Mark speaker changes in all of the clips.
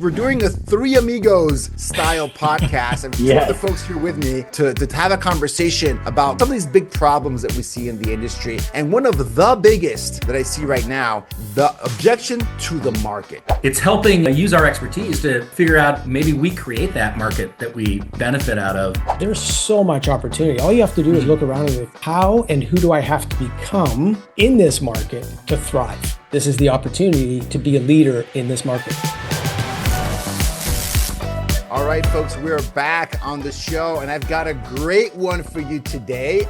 Speaker 1: We're doing a Three Amigos style podcast. I'm two other folks here with me to have a conversation about some of these big problems that we see in the industry. And one of the biggest that I see right now, the objection to the market.
Speaker 2: It's helping use our expertise to figure out maybe we create that market that we benefit out of.
Speaker 3: There's so much opportunity. All you have to do is look around and think, how and who do I have to become in this market to thrive? This is the opportunity to be a leader in this market.
Speaker 1: All right, folks, we're back on the show, and I've got a great one for you today.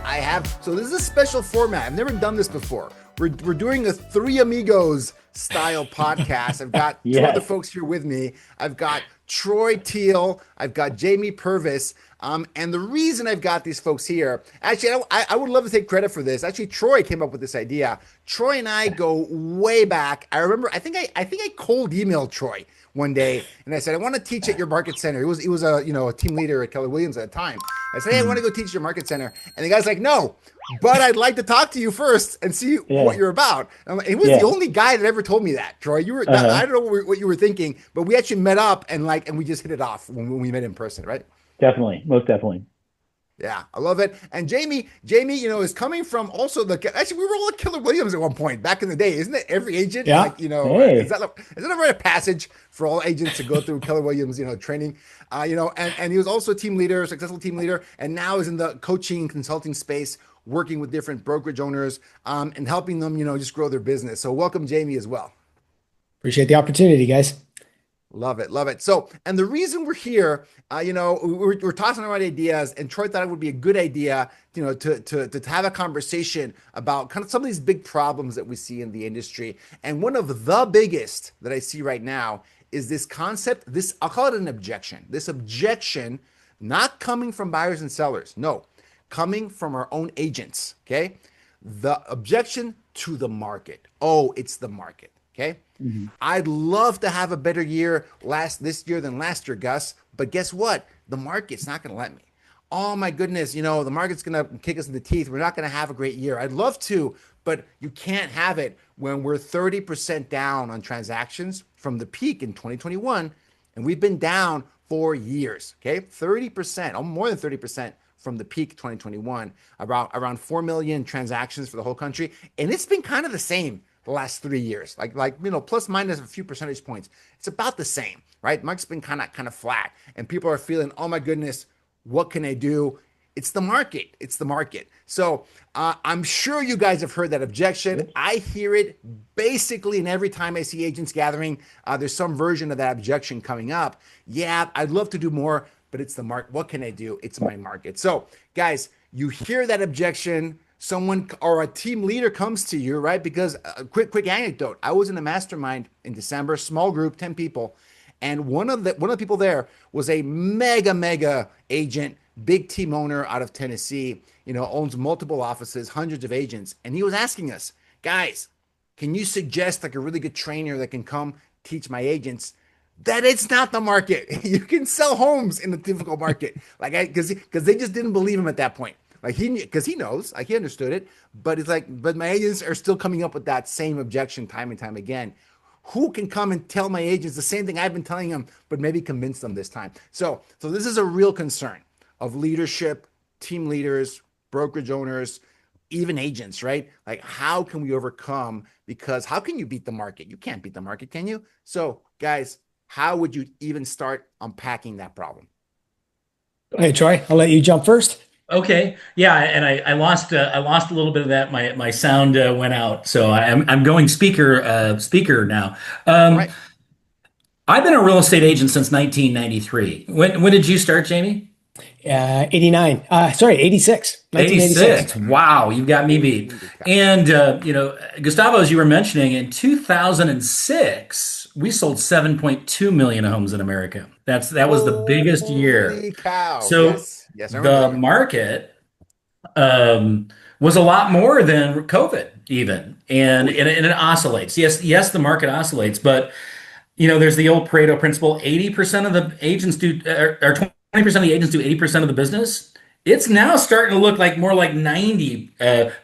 Speaker 1: So this is a special format. I've never done this before. We're doing a Three Amigos style podcast. I've got two other folks here with me. I've got Troy Thiel. I've got Jamie Purvis. And the reason I've got these folks here, actually, I would love to take credit for this. Actually, Troy came up with this idea. Troy and I go way back. I remember, I think I cold emailed Troy one day, and I said, I want to teach at your market center. He was a team leader at Keller Williams at the time. I said, hey, I want to go teach at your market center. And the guy's like, no, but I'd like to talk to you first and see what you're about. And he was the only guy that ever told me that, Troy. You were, I don't know what you were thinking, but we actually met up and we just hit it off when we met in person, right?
Speaker 4: Definitely, most definitely.
Speaker 1: Yeah, I love it. And Jamie, is coming from also actually we were all at Keller Williams at one point back in the day, isn't it? Every agent,
Speaker 4: hey.
Speaker 1: Is that a rite of passage for all agents to go through Keller Williams, training, and he was also a team leader, successful team leader, and now is in the coaching consulting space, working with different brokerage owners, and helping them, just grow their business. So welcome, Jamie, as well.
Speaker 3: Appreciate the opportunity, guys.
Speaker 1: Love it. So, and the reason we're here, we're tossing around ideas, and Troy thought it would be a good idea, to have a conversation about kind of some of these big problems that we see in the industry. And one of the biggest that I see right now is this concept, I'll call it an objection. This objection, not coming from buyers and sellers, no, coming from our own agents, okay? The objection to the market. Oh, it's the market. Okay. Mm-hmm. I'd love to have a better year this year than last year, Gus. But guess what? The market's not going to let me. Oh my goodness. The market's going to kick us in the teeth. We're not going to have a great year. I'd love to, but you can't have it when we're 30% down on transactions from the peak in 2021. And we've been down for years. Okay. 30%, or more than 30% from the peak 2021, around 4 million transactions for the whole country. And it's been kind of the same the last 3 years, plus minus a few percentage points. It's about the same, right? Market's been kind of flat, and people are feeling, oh my goodness, what can I do? It's the market. So I'm sure you guys have heard that objection. I hear it basically, and every time I see agents gathering, there's some version of that objection coming up. Yeah, I'd love to do more, but it's the market. What can I do? It's my market. So guys, you hear that objection. Someone or a team leader comes to you, right? Because quick anecdote. I was in a mastermind in December, small group, 10 people. And one of the people there was a mega agent, big team owner out of Tennessee, owns multiple offices, hundreds of agents. And he was asking us, guys, can you suggest a really good trainer that can come teach my agents that it's not the market? You can sell homes in a difficult market. Because they just didn't believe him at that point. Because he knows, he understood it, but it's but my agents are still coming up with that same objection time and time again. Who can come and tell my agents the same thing I've been telling them, but maybe convince them this time? So this is a real concern of leadership, team leaders, brokerage owners, even agents, right? How can we overcome? Because how can you beat the market? You can't beat the market, can you? So guys, how would you even start unpacking that problem?
Speaker 3: Hey, Troy, I'll let you jump first.
Speaker 2: Okay. Yeah. And I lost a little bit of that. My sound went out. So I'm going speaker now.
Speaker 1: Right.
Speaker 2: I've been a real estate agent since 1993. When did you start, Jamie?
Speaker 3: 86.
Speaker 2: 86. Wow. You've got me beat. And, Gustavo, as you were mentioning, in 2006, we sold 7.2 million homes in America. That was the biggest year.
Speaker 1: Holy cow.
Speaker 2: So
Speaker 1: yes,
Speaker 2: the market was a lot more than COVID even. And it oscillates. Yes, the market oscillates, but there's the old Pareto principle. 80% of the agents do, or 20% of the agents do 80% of the business. It's now starting to look like more like 90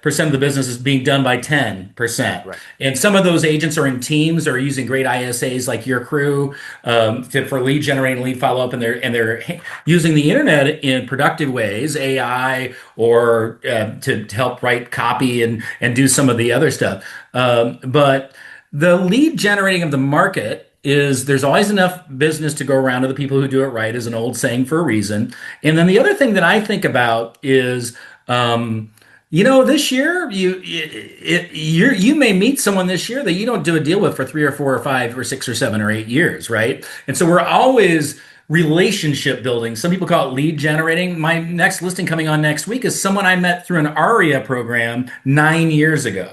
Speaker 2: percent of the business is being done by 10%.
Speaker 1: Right.
Speaker 2: And some of those agents are in teams or using great ISAs like your crew for lead generating, lead follow up, and they're using the internet in productive ways, AI or to help write copy and do some of the other stuff. But the lead generating of the market is there's always enough business to go around to the people who do it right, is an old saying for a reason. And then the other thing that I think about is, this year you may meet someone this year that you don't do a deal with for 3 or 4 or 5 or 6 or 7 or 8 years, right? And so we're always relationship building. Some people call it lead generating. My next listing coming on next week is someone I met through an ARIA program 9 years ago,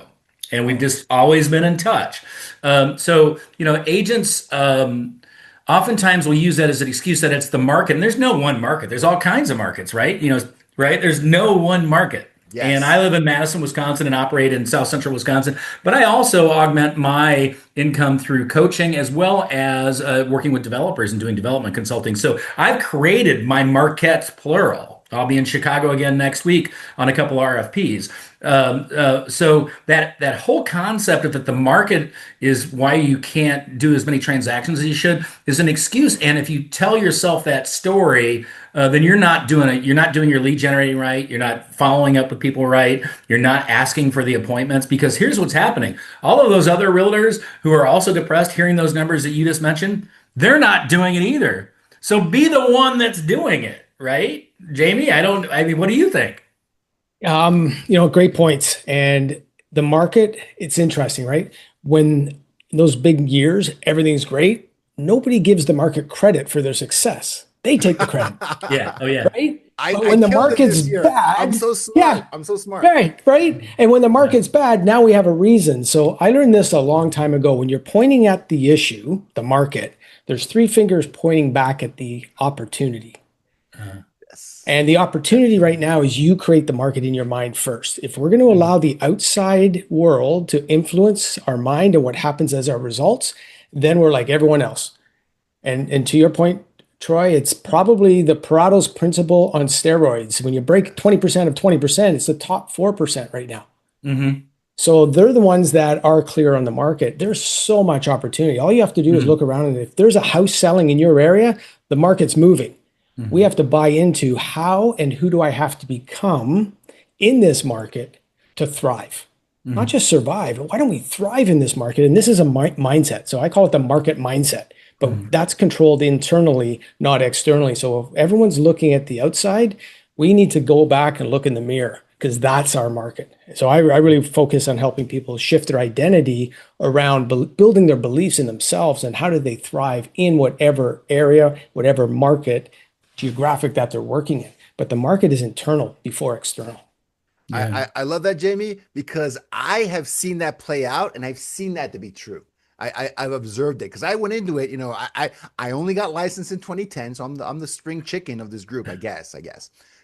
Speaker 2: and we've just always been in touch. Agents oftentimes will use that as an excuse that it's the market, and there's no one market. There's all kinds of markets, right? Right? There's no one market. And I
Speaker 1: Yes.
Speaker 2: live in Madison, Wisconsin, and operate in South Central Wisconsin. But I also augment my income through coaching as well as working with developers and doing development consulting. So I've created my marquettes, plural. I'll be in Chicago again next week on a couple RFPs. So that whole concept of that the market is why you can't do as many transactions as you should is an excuse. And if you tell yourself that story, then you're not doing it. You're not doing your lead generating right. You're not following up with people right. You're not asking for the appointments because here's what's happening. All of those other realtors who are also depressed hearing those numbers that you just mentioned, they're not doing it either. So be the one that's doing it, right? Jamie, I mean, what do you think?
Speaker 3: Great points. And the market, it's interesting, right? When those big years, everything's great, nobody gives the market credit for their success. They take the credit,
Speaker 2: Yeah. Oh, yeah.
Speaker 3: right?
Speaker 1: I,
Speaker 3: But
Speaker 1: I
Speaker 3: when the
Speaker 1: killed it
Speaker 3: market's
Speaker 1: this year. I'm
Speaker 3: bad,
Speaker 1: so smart.
Speaker 3: yeah,
Speaker 1: I'm so smart.
Speaker 3: right. And when the market's bad, now we have a reason. So I learned this a long time ago. When you're pointing at the issue, the market, there's three fingers pointing back at the opportunity.
Speaker 1: Yes.
Speaker 3: And the opportunity right now is you create the market in your mind first. If we're going to allow the outside world to influence our mind and what happens as our results, then we're like everyone else. And to your point, Troy, it's probably the Pareto's principle on steroids. When you break 20% of 20%, it's the top 4% right now.
Speaker 2: Mm-hmm.
Speaker 3: So they're the ones that are clear on the market. There's so much opportunity. All you have to do is look around, and if there's a house selling in your area, the market's moving. We have to buy into how and who do I have to become in this market to thrive, not just survive. Why don't we thrive in this market? And this is a mindset. So I call it the market mindset, but that's controlled internally, not externally. So if everyone's looking at the outside, we need to go back and look in the mirror because that's our market. So I really focus on helping people shift their identity around building their beliefs in themselves and how do they thrive in whatever area, whatever market geographic that they're working in. But the market is internal before external.
Speaker 2: Yeah.
Speaker 1: I love that, Jamie, because I have seen that play out and I've seen that to be true. I've observed it because I went into it, I only got licensed in 2010. So I'm the spring chicken of this group, I guess.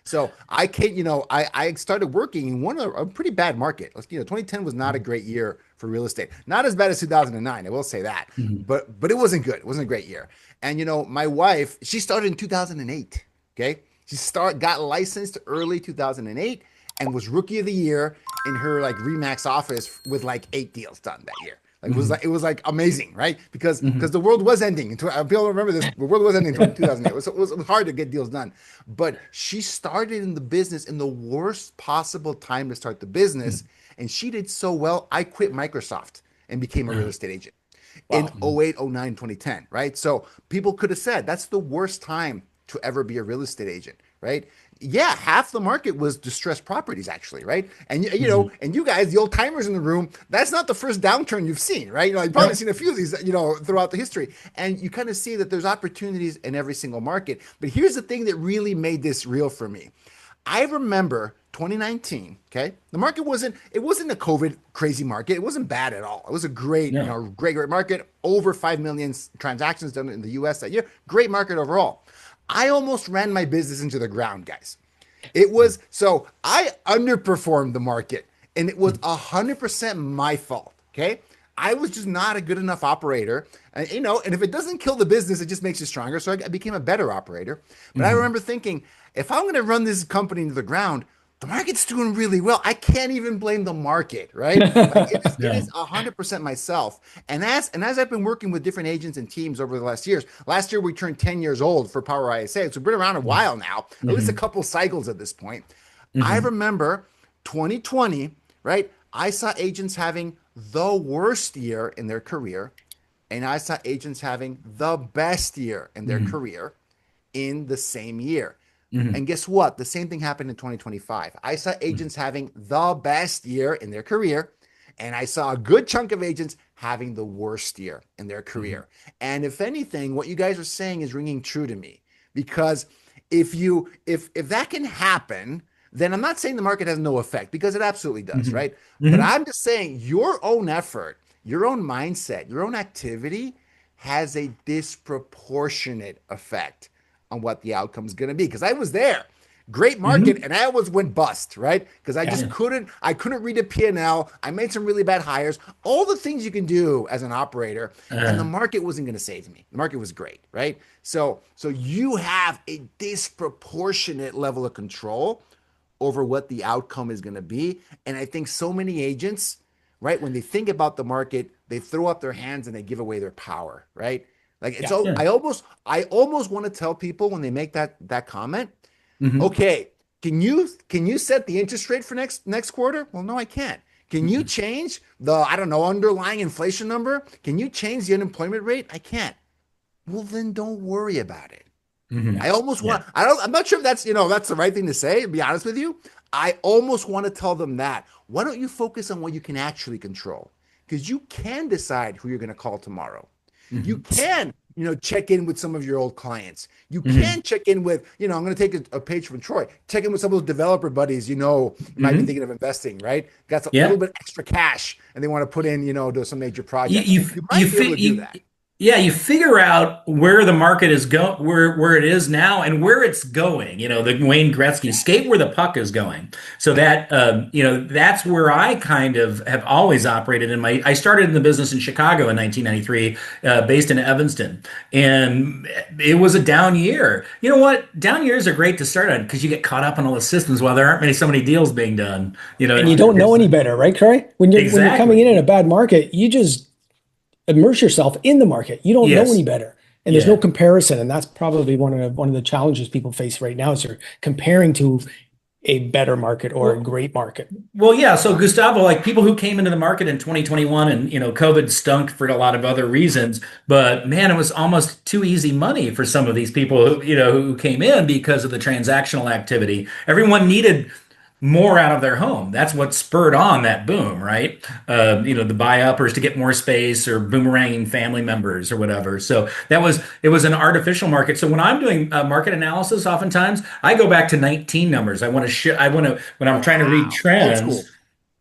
Speaker 1: So I can't, I started working in a pretty bad market. 2010 was not a great year for real estate. Not as bad as 2009. I will say that, but it wasn't good. It wasn't a great year. And my wife, she started in 2008. Okay. She got licensed early 2008 and was rookie of the year in her like Remax office with like 8 deals done that year. Like it was like amazing, right? Because the world was ending. People remember this. The world was ending in 2008. It was hard to get deals done. But she started in the business in the worst possible time to start the business, and she did so well. I quit Microsoft and became a real estate agent in 08, 09, 2010, right? So people could have said that's the worst time to ever be a real estate agent, right? Yeah, half the market was distressed properties, actually, right? And and you guys, the old timers in the room, that's not the first downturn you've seen, right? You've probably seen a few of these, throughout the history, and you kind of see that there's opportunities in every single market. But here's the thing that really made this real for me. I remember 2019. Okay, the market wasn't a COVID crazy market. It wasn't bad at all. It was a great, great market. Over 5 million transactions done in the U.S. that year. Great market overall. I almost ran my business into the ground, guys. So I underperformed the market and it was 100% my fault. Okay. I was just not a good enough operator. And, and if it doesn't kill the business, it just makes you stronger. So I became a better operator. But I remember thinking, if I'm going to run this company into the ground, the market's doing really well. I can't even blame the market, right? Like it
Speaker 2: Yeah.
Speaker 1: is 100% myself. And as I've been working with different agents and teams over the last years, last year we turned 10 years old for Power ISA. So we've been around a while now, at least a
Speaker 2: Hmm.
Speaker 1: couple cycles at this point. I
Speaker 2: Hmm.
Speaker 1: remember 2020, right? I saw agents having the worst year in their career, and I saw agents having the best year in their
Speaker 2: Hmm.
Speaker 1: career in the same year.
Speaker 2: Hmm.
Speaker 1: And guess what? The same thing happened in 2025. I saw agents having the best year in their career, and I saw a good chunk of agents having the worst year in their
Speaker 2: Hmm.
Speaker 1: career. And if anything, what you guys are saying is ringing true to me because if that can happen, then I'm not saying the market has no effect because it absolutely does,
Speaker 2: Hmm.
Speaker 1: right? But
Speaker 2: Hmm.
Speaker 1: I'm just saying your own effort, your own mindset, your own activity has a disproportionate effect on what the outcome is going to be. Because I was there, great market,
Speaker 2: Hmm.
Speaker 1: and I almost went bust, right? Because I just
Speaker 2: Yeah.
Speaker 1: couldn't read a P&L. I made some really bad hires. All the things you can do as an operator, and the
Speaker 2: Uh,
Speaker 1: market wasn't going to save me. The market was great, right? So you have a disproportionate level of control over what the outcome is going to be. And I think so many agents, right, when they think about the market, they throw up their hands and they give away their power, right? Like it's
Speaker 3: Yeah.
Speaker 1: so
Speaker 2: yeah.
Speaker 1: I almost want to tell people when they make that comment,
Speaker 2: Hmm.
Speaker 1: okay, can you set the interest rate for next quarter? Well, no, I can't. Can you
Speaker 2: Hmm.
Speaker 1: change the I don't know underlying inflation number? Can you change the unemployment rate? I can't. Well, then don't worry about it.
Speaker 2: Hmm.
Speaker 1: I almost
Speaker 2: Yeah.
Speaker 1: want, I'm not sure if that's the right thing to say, to be honest with you. I almost want to tell them that. Why don't you focus on what you can actually control? Because you can decide who you're going to call tomorrow. You
Speaker 2: Hmm.
Speaker 1: can, check in with some of your old clients. You
Speaker 2: Hmm.
Speaker 1: can check in with, I'm going to take a page from Troy, check in with some of those developer buddies, you might be
Speaker 2: Hmm.
Speaker 1: thinking of investing, right? Got a little
Speaker 2: Yeah.
Speaker 1: bit extra cash and they want to put in, to some major
Speaker 2: you
Speaker 1: projects.
Speaker 2: you
Speaker 1: You
Speaker 2: you,
Speaker 1: might be able
Speaker 2: fi-
Speaker 1: to do
Speaker 2: you
Speaker 1: that.
Speaker 2: yeah, you figure out where the market is going, where it is now, and where it's going. The Wayne Gretzky skate where the puck is going. So that that's where I kind of have always operated. I started in the business in Chicago in 1993, based in Evanston, and it was a down year. You know what? Down years are great to start on because you get caught up in all the systems while there aren't so many deals being done.
Speaker 3: And you don't know
Speaker 2: It's
Speaker 3: any better, right, Corey? When you're coming
Speaker 2: exactly.
Speaker 3: in a bad market, you just immerse yourself in the market. You don't know any
Speaker 2: Yes.
Speaker 3: better. And there's no
Speaker 2: Yeah.
Speaker 3: comparison. And that's probably one of the challenges people face right now is they're comparing to a better market or a
Speaker 2: Well,
Speaker 3: great market.
Speaker 2: Well, yeah. So Gustavo, like people who came into the market in 2021 and, COVID stunk for a lot of other reasons, but man, it was almost too easy money for some of these people who came in because of the transactional activity. Everyone needed more out of their home. That's what spurred on that boom, right? The buy uppers to get more space or boomeranging family members or whatever. So it was an artificial market. So when I'm doing market analysis, oftentimes I go back to 19 numbers. I want to when I'm trying to read
Speaker 1: Wow. Old school.
Speaker 2: trends.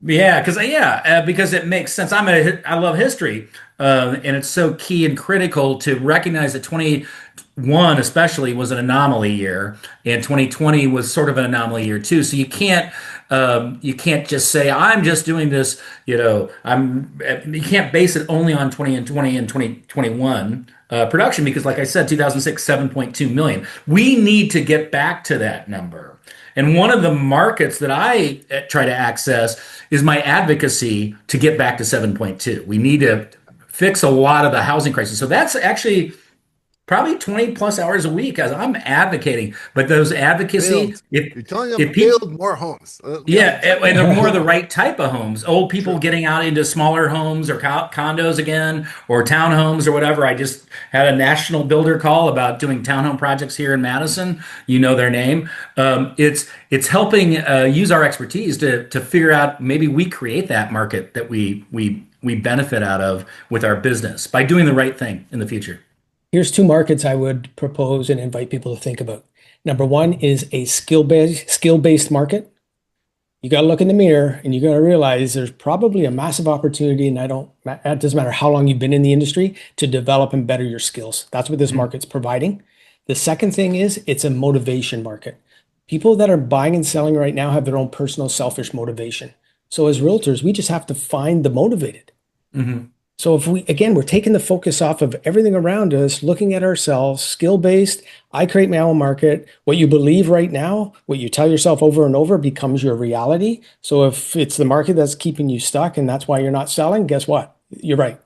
Speaker 2: Because it makes sense. I love history, and it's so key and critical to recognize that 21 especially was an anomaly year, and 2020 was sort of an anomaly year too. So you can't just say I'm just doing this. You can't base it only on 2020 and 2021 production because, like I said, 2006 7.2 million. We need to get back to that number. And one of the markets that I try to access is my advocacy to get back to 7.2. We need to fix a lot of the housing crisis. So that's actually probably 20 plus hours a week as I'm advocating. But those advocacy,
Speaker 1: Build. You're telling them
Speaker 2: if people
Speaker 1: build more homes.
Speaker 2: yeah,
Speaker 1: Tell
Speaker 2: and
Speaker 1: them
Speaker 2: they're more of
Speaker 1: build
Speaker 2: the
Speaker 1: more.
Speaker 2: right type of homes. Old people
Speaker 1: True.
Speaker 2: getting out into smaller homes or condos again, or townhomes or whatever. I just had a national builder call about doing townhome projects here in Madison. You know their name. It's helping use our expertise to figure out maybe we create that market that we benefit out of with our business by doing the right thing in the future.
Speaker 3: Here's two markets I would propose and invite people to think about. Number one is a skill-based market. You got to look in the mirror and you got to realize there's probably a massive opportunity, and it doesn't matter how long you've been in the industry to develop and better your skills. That's what this
Speaker 2: Mhm.
Speaker 3: market's providing. The second thing is it's a motivation market. People that are buying and selling right now have their own personal selfish motivation. So as realtors, we just have to find the motivated.
Speaker 2: Mhm.
Speaker 3: So if we, again, we're taking the focus off of everything around us, looking at ourselves, skill-based, I create my own market. What you believe right now, what you tell yourself over and over becomes your reality. So if it's the market that's keeping you stuck and that's why you're not selling, guess what? You're right.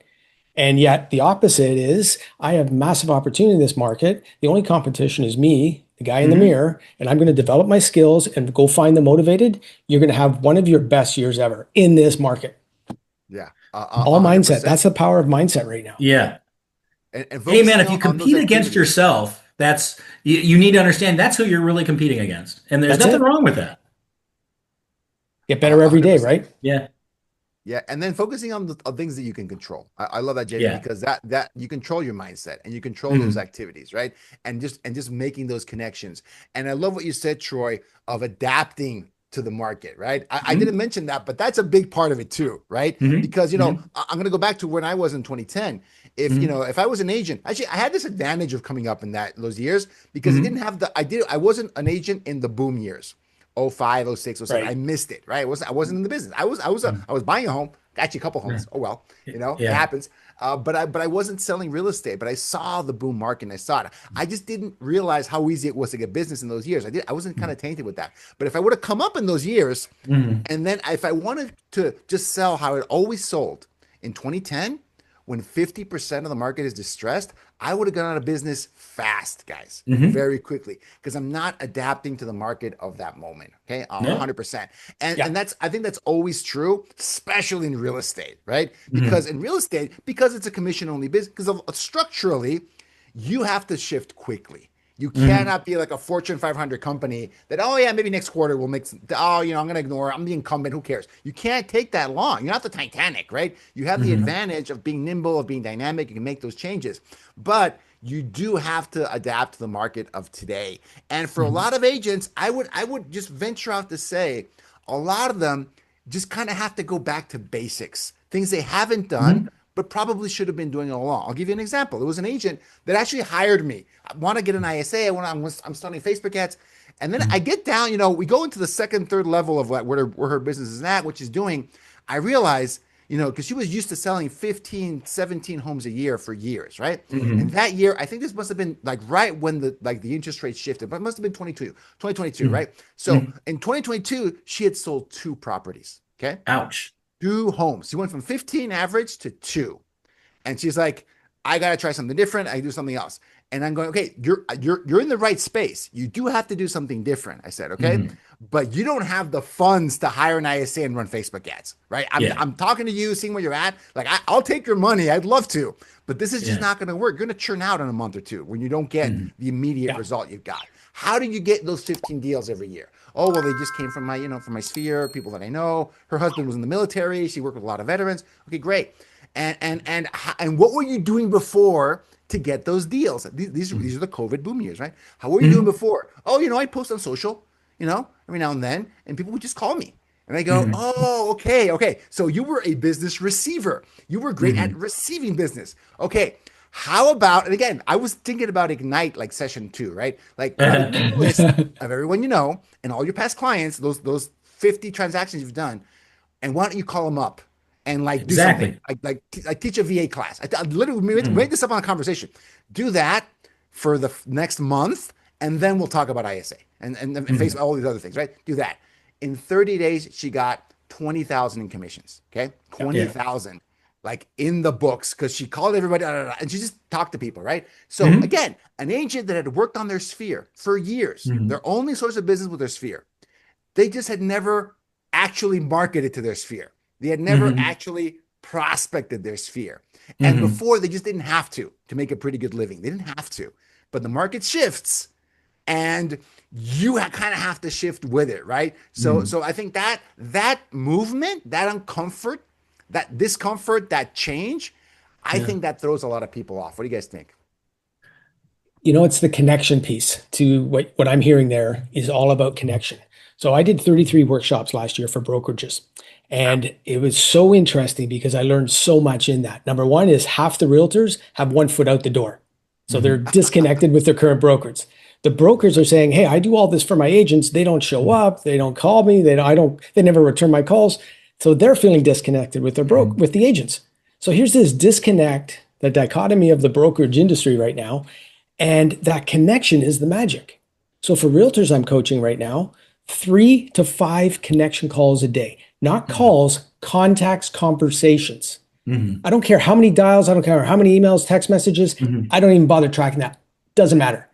Speaker 3: And yet the opposite is I have massive opportunity in this market. The only competition is me, the guy in the mirror, and I'm going to develop my skills and go find the motivated. You're going to have one of your best years ever in this market.
Speaker 1: Yeah,
Speaker 3: All mindset.
Speaker 1: 100%.
Speaker 3: That's the power of mindset right now.
Speaker 2: Yeah.
Speaker 1: And
Speaker 2: Hey man,
Speaker 1: focusing
Speaker 2: if you
Speaker 1: on those
Speaker 2: compete against
Speaker 1: activities.
Speaker 2: yourself, that's you need to understand that's who you're really competing against. And there's
Speaker 3: That's
Speaker 2: nothing
Speaker 3: it.
Speaker 2: wrong with that.
Speaker 3: Get better every day,
Speaker 1: 100%.
Speaker 3: right?
Speaker 2: Yeah.
Speaker 1: Yeah, and then focusing on the on things that you can control. I love that, JV,
Speaker 2: Yeah.
Speaker 1: because that you control your mindset and you control those activities, right? And just making those connections. And I love what you said, Troy, of adapting to the market, right? I didn't mention that, but that's a big part of it too, right? Because I'm going to go back to when I was in 2010. If I was an agent, actually, I had this advantage of coming up in those years because I didn't have I wasn't an agent in the boom years. Oh five, oh six, oh seven.
Speaker 3: Right.
Speaker 1: I missed it, right? I wasn't in the business. I was buying a home, actually a couple homes. Oh well, it
Speaker 2: Yeah.
Speaker 1: happens. But I wasn't selling real estate, but I saw the boom market and I saw it. I just didn't realize how easy it was to get business in those years. I wasn't kind of tainted with that. But if I would have come up in those years, and then if I wanted to just sell how it always sold in 2010, when 50% of the market is distressed, I would have gone out of business fast, guys, very quickly, because I'm not adapting to the market of that moment. Okay, 100%. And I think that's always true, especially in real estate, right? Because in real estate, because it's a commission-only business, because structurally, you have to shift quickly. You cannot be like a Fortune 500 company that, oh yeah, maybe next quarter we'll make I'm going to ignore it. I'm the incumbent. Who cares? You can't take that long. You're not the Titanic, right? You have the advantage of being nimble, of being dynamic. You can make those changes, but you do have to adapt to the market of today. And for a lot of agents, I would just venture out to say a lot of them just kind of have to go back to basics, things they haven't done, but probably should have been doing it all along. I'll give you an example. There was an agent that actually hired me. I want to get an ISA. I'm starting Facebook ads. And then I get down, we go into the second, third level of where her business is at, what she's doing. I realize, because she was used to selling 15, 17 homes a year for years, right? And that year, I think this must have been like right when the interest rates shifted, but it must have been 2022, right? So in 2022, she had sold 2 properties, okay?
Speaker 2: Ouch.
Speaker 1: 2 homes. She went from 15 average to 2. And she's like, I got to try something different. I do something else. And I'm going, okay, you're in the right space. You do have to do something different. I said, okay, but you don't have the funds to hire an ISA and run Facebook ads, right? I'm talking to you, seeing where you're at. Like, I'll take your money. I'd love to, but this is just not going to work. You're going to churn out in a month or two when you don't get the immediate result you've got. How do you get those 15 deals every year? Oh, well, they just came from from my sphere, people that I know. Her husband was in the military. She worked with a lot of veterans. Okay, great. And what were you doing before to get those deals? These are the COVID boom years, right? How were you doing before? Oh, I post on social, every now and then, and people would just call me. And I go, oh, okay. So you were a business receiver. You were great at receiving business. Okay. How about, and again, I was thinking about Ignite like session 2, right? Like make a list of everyone and all your past clients, those 50 transactions you've done, and why don't you call them up and do something? Like teach a VA class. I literally made this up on a conversation. Do that for the next month, and then we'll talk about ISA and face all these other things, right? Do that. In 30 days, she got 20,000 in commissions. Okay, 20,000. Like in the books, because she called everybody and she just talked to people, right? So again, an agent that had worked on their sphere for years, their only source of business was their sphere. They just had never actually marketed to their sphere. They had never actually prospected their sphere. And before, they just didn't have to make a pretty good living. They didn't have to. But the market shifts and you kind of have to shift with it, right? So I think that movement, that uncomfort, that discomfort, that change, I think that throws a lot of people off. What do you guys think?
Speaker 3: It's the connection piece to what I'm hearing there is all about connection. So I did 33 workshops last year for brokerages. And it was so interesting because I learned so much in that. Number one is half the realtors have 1 foot out the door. So they're disconnected with their current brokers. The brokers are saying, hey, I do all this for my agents. They don't show up. They don't call me. They never return my calls. So they're feeling disconnected with their with the agents. So here's this disconnect, the dichotomy of the brokerage industry right now. And that connection is the magic. So for realtors I'm coaching right now, 3 to 5 connection calls a day, not
Speaker 2: Mhm.
Speaker 3: calls, contacts, conversations.
Speaker 2: Mhm.
Speaker 3: I don't care how many dials, I don't care how many emails, text messages.
Speaker 2: Mhm.
Speaker 3: I don't even bother tracking that. Doesn't matter.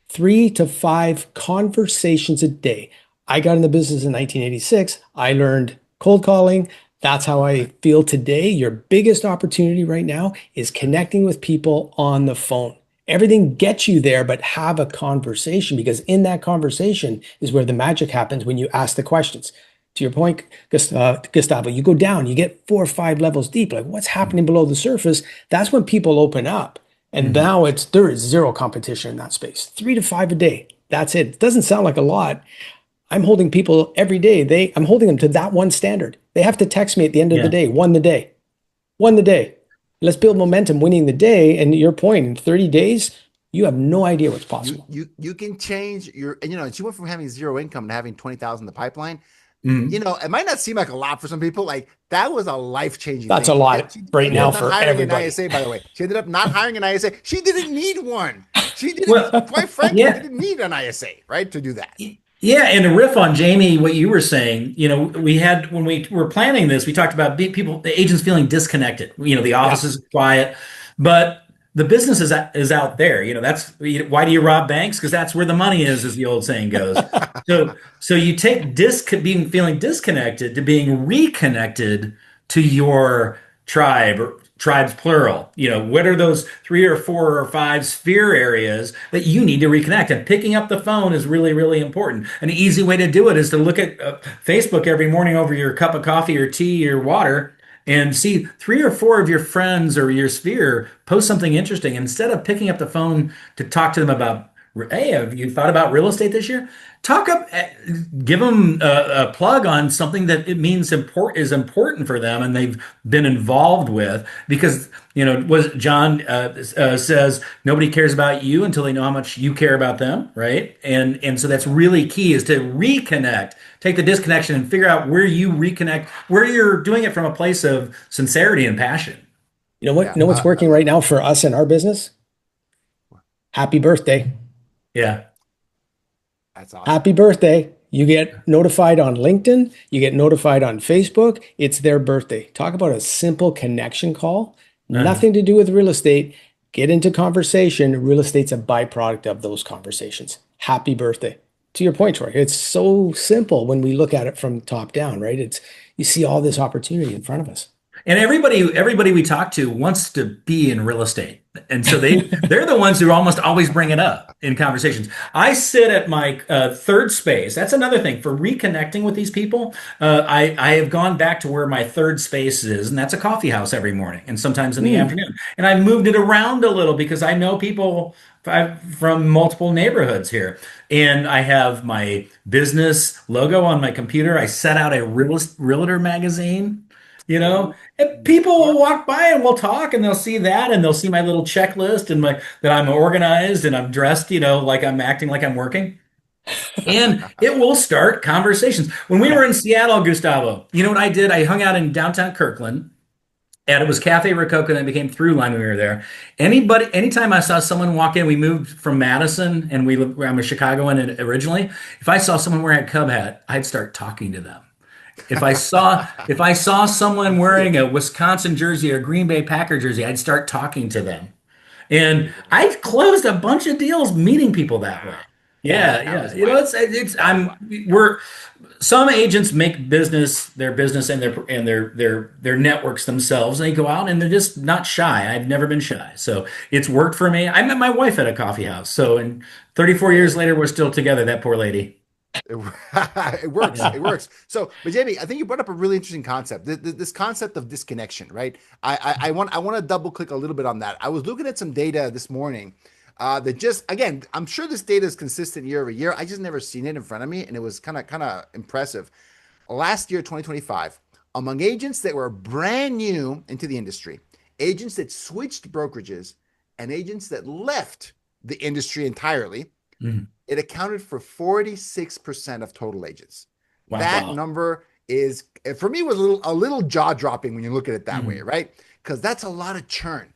Speaker 3: 3 to 5 conversations a day. I got in the business in 1986. I learned cold calling. That's how I feel today. Your biggest opportunity right now is connecting with people on the phone. Everything gets you there, but have a conversation, because in that conversation is where the magic happens when you ask the questions. To your point, Gustavo, you go down, you get 4 or 5 levels deep. Like, what's happening below the surface? That's when people open up. And
Speaker 2: Mhm.
Speaker 3: now there is zero competition in that space. 3 to 5 a day. That's it. It doesn't sound like a lot. I'm holding people every day. I'm holding them to that one standard. They have to text me at the end of the
Speaker 2: Yeah.
Speaker 3: day, won the day, won the day. Let's build momentum winning the day. And to your point, in 30 days, you have no idea what's possible.
Speaker 1: You can change your, and she went from having zero income to having 20,000 in the pipeline.
Speaker 2: Mhm.
Speaker 1: It might not seem like a lot for some people. Like, that was a life-changing
Speaker 3: That's
Speaker 1: thing.
Speaker 3: a lot
Speaker 1: She
Speaker 3: right
Speaker 1: ended
Speaker 3: now
Speaker 1: up not
Speaker 3: for
Speaker 1: hiring an
Speaker 3: everybody.
Speaker 1: ISA, by the way. She ended up not hiring an ISA. She didn't need one. She didn't,
Speaker 2: Well,
Speaker 1: quite frankly,
Speaker 2: yeah.
Speaker 1: didn't need an ISA, right? To do that.
Speaker 2: Yeah, and to riff on Jamie, what you were saying, we had when we were planning this, we talked about people, the agents feeling disconnected. The
Speaker 3: Yeah.
Speaker 2: office is quiet, but the business is out there. That's why do you rob banks? Because that's where the money is, as the old saying goes. So you take being feeling disconnected to being reconnected to your tribe, or tribes plural. What are those 3 or 4 or 5 sphere areas that you need to reconnect? And picking up the phone is really, really important. An easy way to do it is to look at Facebook every morning over your cup of coffee or tea or water and see 3 or 4 of your friends or your sphere post something interesting. Instead of picking up the phone to talk to them about, hey, have you thought about real estate this year? Talk up, give them a plug on something that it means is important for them and they've been involved with, because was John says nobody cares about you until they know how much you care about them, right? And so that's really key, is to reconnect, take the disconnection and figure out where you reconnect, where you're doing it from a place of sincerity and passion.
Speaker 3: You know what?
Speaker 1: Yeah,
Speaker 3: You know what's
Speaker 1: I
Speaker 3: working
Speaker 1: love
Speaker 3: right
Speaker 1: it.
Speaker 3: now for us in our business? Happy birthday.
Speaker 2: Yeah.
Speaker 1: That's awesome.
Speaker 3: Happy birthday. You get notified on LinkedIn, you get notified on Facebook. It's their birthday. Talk about a simple connection call,
Speaker 2: Uh-huh.
Speaker 3: nothing to do with real estate. Get into conversation. Real estate's a byproduct of those conversations. Happy birthday. To your point, Troy, it's so simple when we look at it from top down, right? You see all this opportunity in front of us.
Speaker 2: And everybody we talk to wants to be in real estate. And so they're the ones who almost always bring it up in conversations. I sit at my third space. That's another thing for reconnecting with these people. I have gone back to where my third space is, and that's a coffee house every morning and sometimes in the
Speaker 3: Hmm.
Speaker 2: afternoon. And I moved it around a little because I know people from multiple neighborhoods here. And I have my business logo on my computer. I set out a realtor magazine.
Speaker 1: Oh,
Speaker 2: And people
Speaker 1: smart.
Speaker 2: will walk by and we'll talk and they'll see that and they'll see my little checklist and that I'm organized and I'm dressed, like I'm acting like I'm working. And it will start conversations. When we were in Seattle, Gustavo, you know what I did? I hung out in downtown Kirkland, and it was Cafe Rococo, and it became Throughline when we were there. Anytime I saw someone walk in, we moved from Madison and I'm a Chicagoan originally. If I saw someone wearing a Cub hat, I'd start talking to them. If I saw someone wearing a Wisconsin jersey or Green Bay Packer jersey, I'd start talking to them. And I've closed a bunch of deals meeting people that way.
Speaker 1: Wow.
Speaker 3: Yeah.
Speaker 2: Yeah,
Speaker 1: That
Speaker 2: yeah.
Speaker 1: was wild. That was wild.
Speaker 2: We're some agents make their business and their networks themselves. They go out and they're just not shy. I've never been shy. So it's worked for me. I met my wife at a coffee house. So and 34 years
Speaker 1: Hey,
Speaker 2: later, we're still together, that poor lady.
Speaker 1: it, it works.
Speaker 2: Yeah.
Speaker 1: It works. So, but Jamie, I think you brought up a really interesting concept. This concept of disconnection, right? I want to double click a little bit on that. I was looking at some data this morning that just, again, I'm sure this data is consistent year over year. I just never seen it in front of me, and it was kind of impressive. Last year, 2025, among agents that were brand new into the industry, agents that switched brokerages, and agents that left the industry entirely,
Speaker 2: Mhm.
Speaker 1: it accounted for 46% of total agents.
Speaker 2: Wow.
Speaker 1: That
Speaker 2: Wow.
Speaker 1: number is for me was a little jaw dropping when you look at it that way, right? Because that's a lot of churn.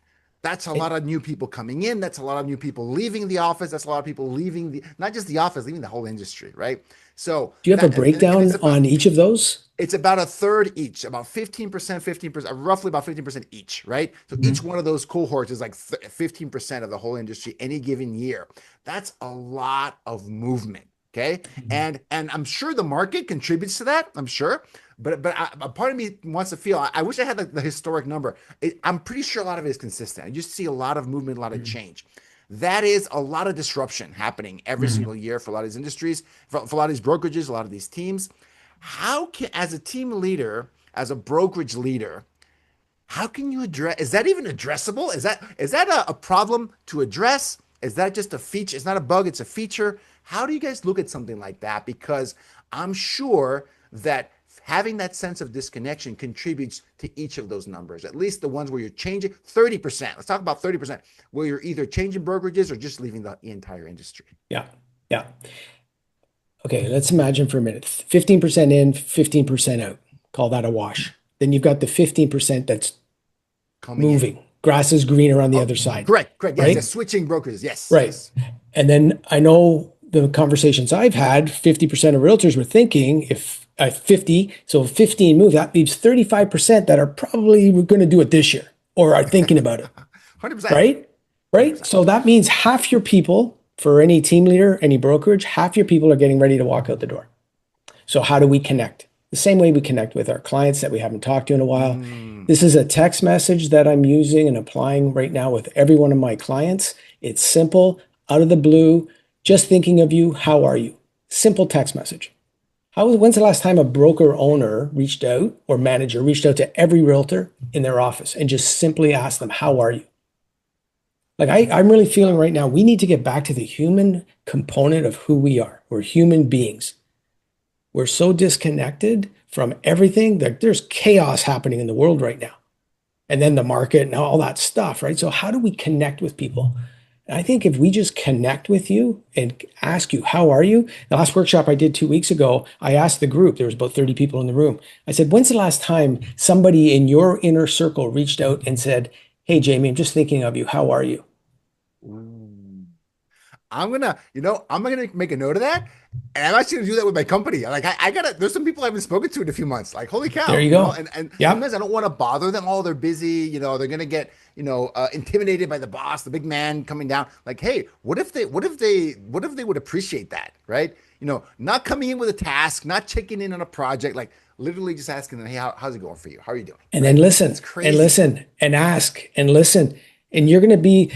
Speaker 1: That's a lot of new people coming in. That's a lot of new people leaving the office. That's a lot of people leaving not just the office, leaving the whole industry, right? So
Speaker 3: Do you have a
Speaker 1: that, and
Speaker 3: breakdown on each of those?
Speaker 1: it's about a third each, about 15%, 15%, roughly about 15% each, right? So each one of those cohorts is like 15% of the whole industry any given year. That's a lot of movement. Okay. And I'm sure the market contributes to that. I'm sure. But a part of me wants to feel, I wish I had the historic number. I'm pretty sure a lot of it is consistent. I just see a lot of movement, a lot of change. That is a lot of disruption happening every single year for a lot of these industries, for a lot of these brokerages, a lot of these teams. How can, as a team leader, as a brokerage leader, how can you address, is that even addressable? Is that a problem to address? Is that just a feature? It's not a bug, it's a feature. How do you guys look at something like that? Because I'm sure that having that sense of disconnection contributes to each of those numbers, at least the ones where you're changing 30%. Let's talk about 30%, where you're either changing brokerages or just leaving the entire industry.
Speaker 3: Yeah. Yeah. Okay, let's imagine for a minute. 15% in, 15% out. Call that a wash. Then you've got the 15% that's
Speaker 1: Coming in.
Speaker 3: moving. Grass is greener on the other side.
Speaker 1: Correct. Yes,
Speaker 3: right?
Speaker 1: yes, switching brokerages. Yes.
Speaker 3: Right.
Speaker 1: Yes.
Speaker 3: And then I know the conversations I've had, 50% of realtors were thinking if 50, so 15 move, that leaves 35% that are probably going to do it this year or are thinking about it.
Speaker 1: 100%.
Speaker 3: Right? Right? 100%. So that means half your people, for any team leader, any brokerage, half your people are getting ready to walk out the door. So how do we connect? The same way we connect with our clients that we haven't talked to in a while. This is a text message that I'm using and applying right now with every one of my clients. It's simple, out of the blue, just thinking of you, how are you? Simple text message. When's the last time a broker owner reached out or manager reached out to every realtor in their office and just simply asked them, how are you? Like I'm really feeling right now, we need to get back to the human component of who we are. We're human beings. We're so disconnected from everything that there's chaos happening in the world right now. And then the market and all that stuff, right? So how do we connect with people? And I think if we just connect with you and ask you, how are you? The last workshop I did 2 weeks ago, I asked the group, there was about 30 people in the room. I said, when's the last time somebody in your inner circle reached out and said, hey, Jamie, I'm just thinking of you. How are you?
Speaker 1: I'm gonna make a note of that, and I'm actually gonna do that with my company. Like I gotta. There's some people I haven't spoken to in a few months. Like holy cow!
Speaker 3: There you go.
Speaker 1: And
Speaker 3: yep.
Speaker 1: Sometimes I don't want to bother them. Oh, they're busy. They're gonna get intimidated by the boss, the big man coming down. Like, hey, what if they would appreciate that, right? Not coming in with a task, not checking in on a project, like literally just asking them, hey, how's it going for you? How are you doing?
Speaker 3: And then listen, and ask and listen, and you're gonna be.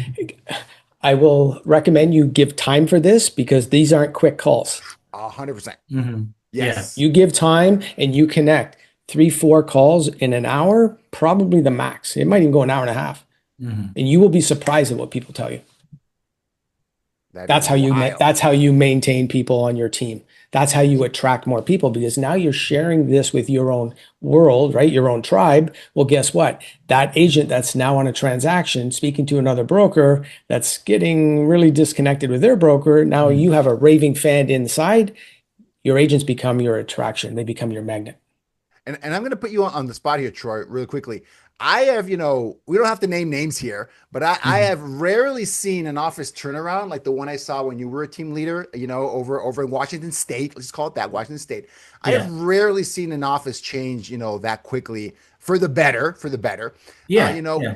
Speaker 3: I will recommend you give time for this because these aren't quick calls.
Speaker 1: 100%.
Speaker 2: Yes.
Speaker 3: You give time and you connect 3-4 calls in an hour, probably the max. It might even go an hour and a half. And you will be surprised at what people tell you. That's how you maintain people on your team. That's how you attract more people because now you're sharing this with your own world, right? Your own tribe. Well, guess what? That agent that's now on a transaction speaking to another broker that's getting really disconnected with their broker. Now you have a raving fan inside. Your agents become your attraction. They become your magnet.
Speaker 1: And I'm going to put you on the spot here, Troy, really quickly. I have, we don't have to name names here, but I have rarely seen an office turnaround like the one I saw when you were a team leader, over in Washington State. Let's call it that, Washington State. I have rarely seen an office change, that quickly for the better.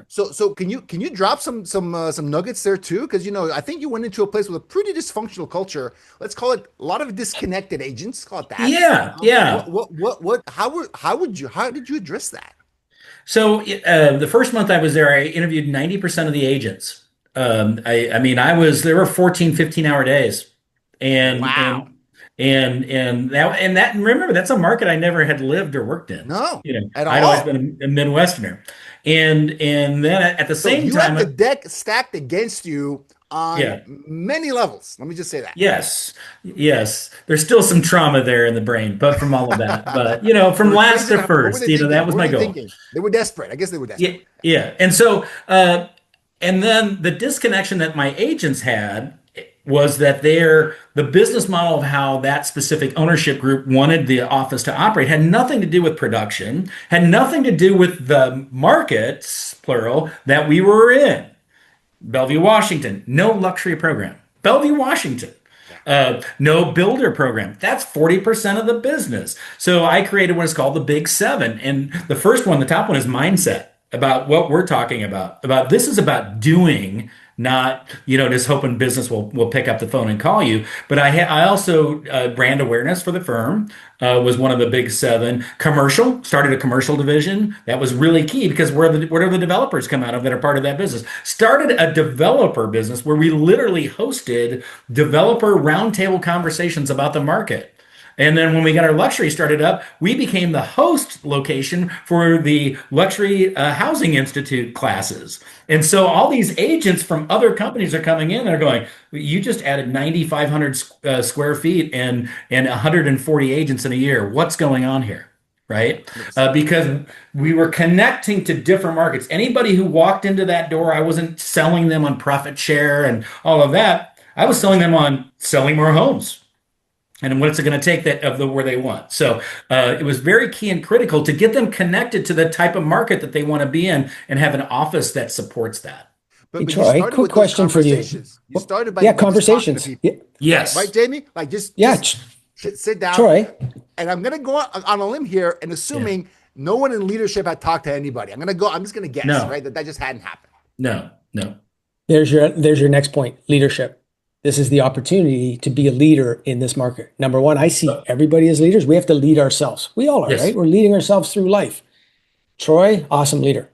Speaker 1: So can you drop some nuggets there too? Because I think you went into a place with a pretty dysfunctional culture. Let's call it a lot of disconnected agents. Call it that.
Speaker 2: Yeah.
Speaker 1: How did you address that?
Speaker 2: So the first month I was there, I interviewed 90% of the agents. There were 14, 15-hour days. And
Speaker 1: wow.
Speaker 2: And that remember, that's a market I never had lived or worked in.
Speaker 1: No, at all.
Speaker 2: I'd always been a Midwesterner. And then at the same time,
Speaker 1: you have the deck stacked against you on many levels. Let me just say that.
Speaker 2: Yes. There's still some trauma there in the brain, but from all of that. But from last to first, that was my goal.
Speaker 1: They were desperate. I guess they were desperate.
Speaker 2: Yeah. And so, and then the disconnection that my agents had, was that the business model of how that specific ownership group wanted the office to operate had nothing to do with production, had nothing to do with the markets, plural, that we were in. Bellevue, Washington, no luxury program. Bellevue, Washington.
Speaker 1: Yeah.
Speaker 2: No builder program. That's 40% of the business. So I created what is called the Big Seven. And the first one, the top one, is mindset, about what we're talking about. About this is about doing, not just hoping business will pick up the phone and call you. But I also brand awareness for the firm was one of the big seven. Commercial, started a commercial division. That was really key because where do the developers come out of that are part of that business? Started a developer business where we literally hosted developer roundtable conversations about the market. And then when we got our luxury started up, we became the host location for the Luxury Housing Institute classes. And so all these agents from other companies are coming in. They're going, you just added 9,500 square feet and 140 agents in a year. What's going on here? Right? Because we were connecting to different markets. Anybody who walked into that door, I wasn't selling them on profit share and all of that. I was selling them on selling more homes and what's it going to take that of the where they want. So it was very key and critical to get them connected to the type of market that they want to be in and have an office that supports that.
Speaker 3: Hey, Troy, quick question for you.
Speaker 1: You started by
Speaker 3: Yeah,
Speaker 1: just talking to
Speaker 3: conversations.
Speaker 1: people.
Speaker 3: Yeah,
Speaker 2: Yes.
Speaker 1: Right, Jamie? Like just sit down.
Speaker 3: Troy.
Speaker 1: And I'm gonna go on a limb here and assuming no one in leadership had talked to anybody. I'm just gonna guess,
Speaker 2: No.
Speaker 1: right? That just hadn't happened.
Speaker 2: No.
Speaker 3: There's your next point, leadership. This is the opportunity to be a leader in this market. Number one, I see everybody as leaders. We have to lead ourselves. We all are,
Speaker 2: Yes.
Speaker 3: right? We're leading ourselves through life. Troy, awesome leader.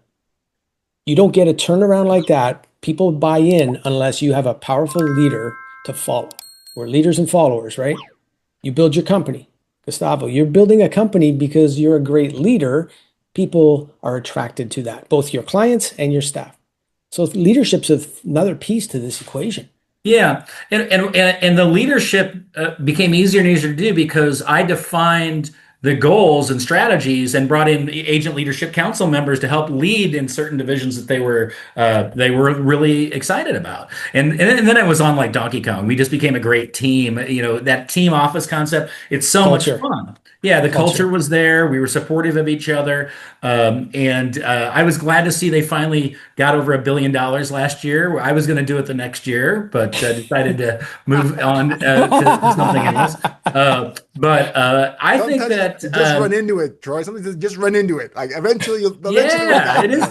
Speaker 3: You don't get a turnaround like that. People buy in unless you have a powerful leader to follow. We're leaders and followers, right? You build your company. Gustavo, you're building a company because you're a great leader. People are attracted to that, both your clients and your staff. So leadership's another piece to this equation.
Speaker 2: Yeah, and the leadership became easier and easier to do because I defined the goals and strategies and brought in agent leadership council members to help lead in certain divisions that they were really excited about. And then it was on like Donkey Kong. We just became a great team. That team office concept. It's so
Speaker 3: Culture.
Speaker 2: much fun. Yeah, the culture was there. We were supportive of each other. And I was glad to see they finally got over $1 billion last year. I was going to do it the next year, but decided to move on to something else. But I think that
Speaker 1: just run into it, Troy. Sometimes just run into it. Like eventually you'll
Speaker 2: yeah, it is.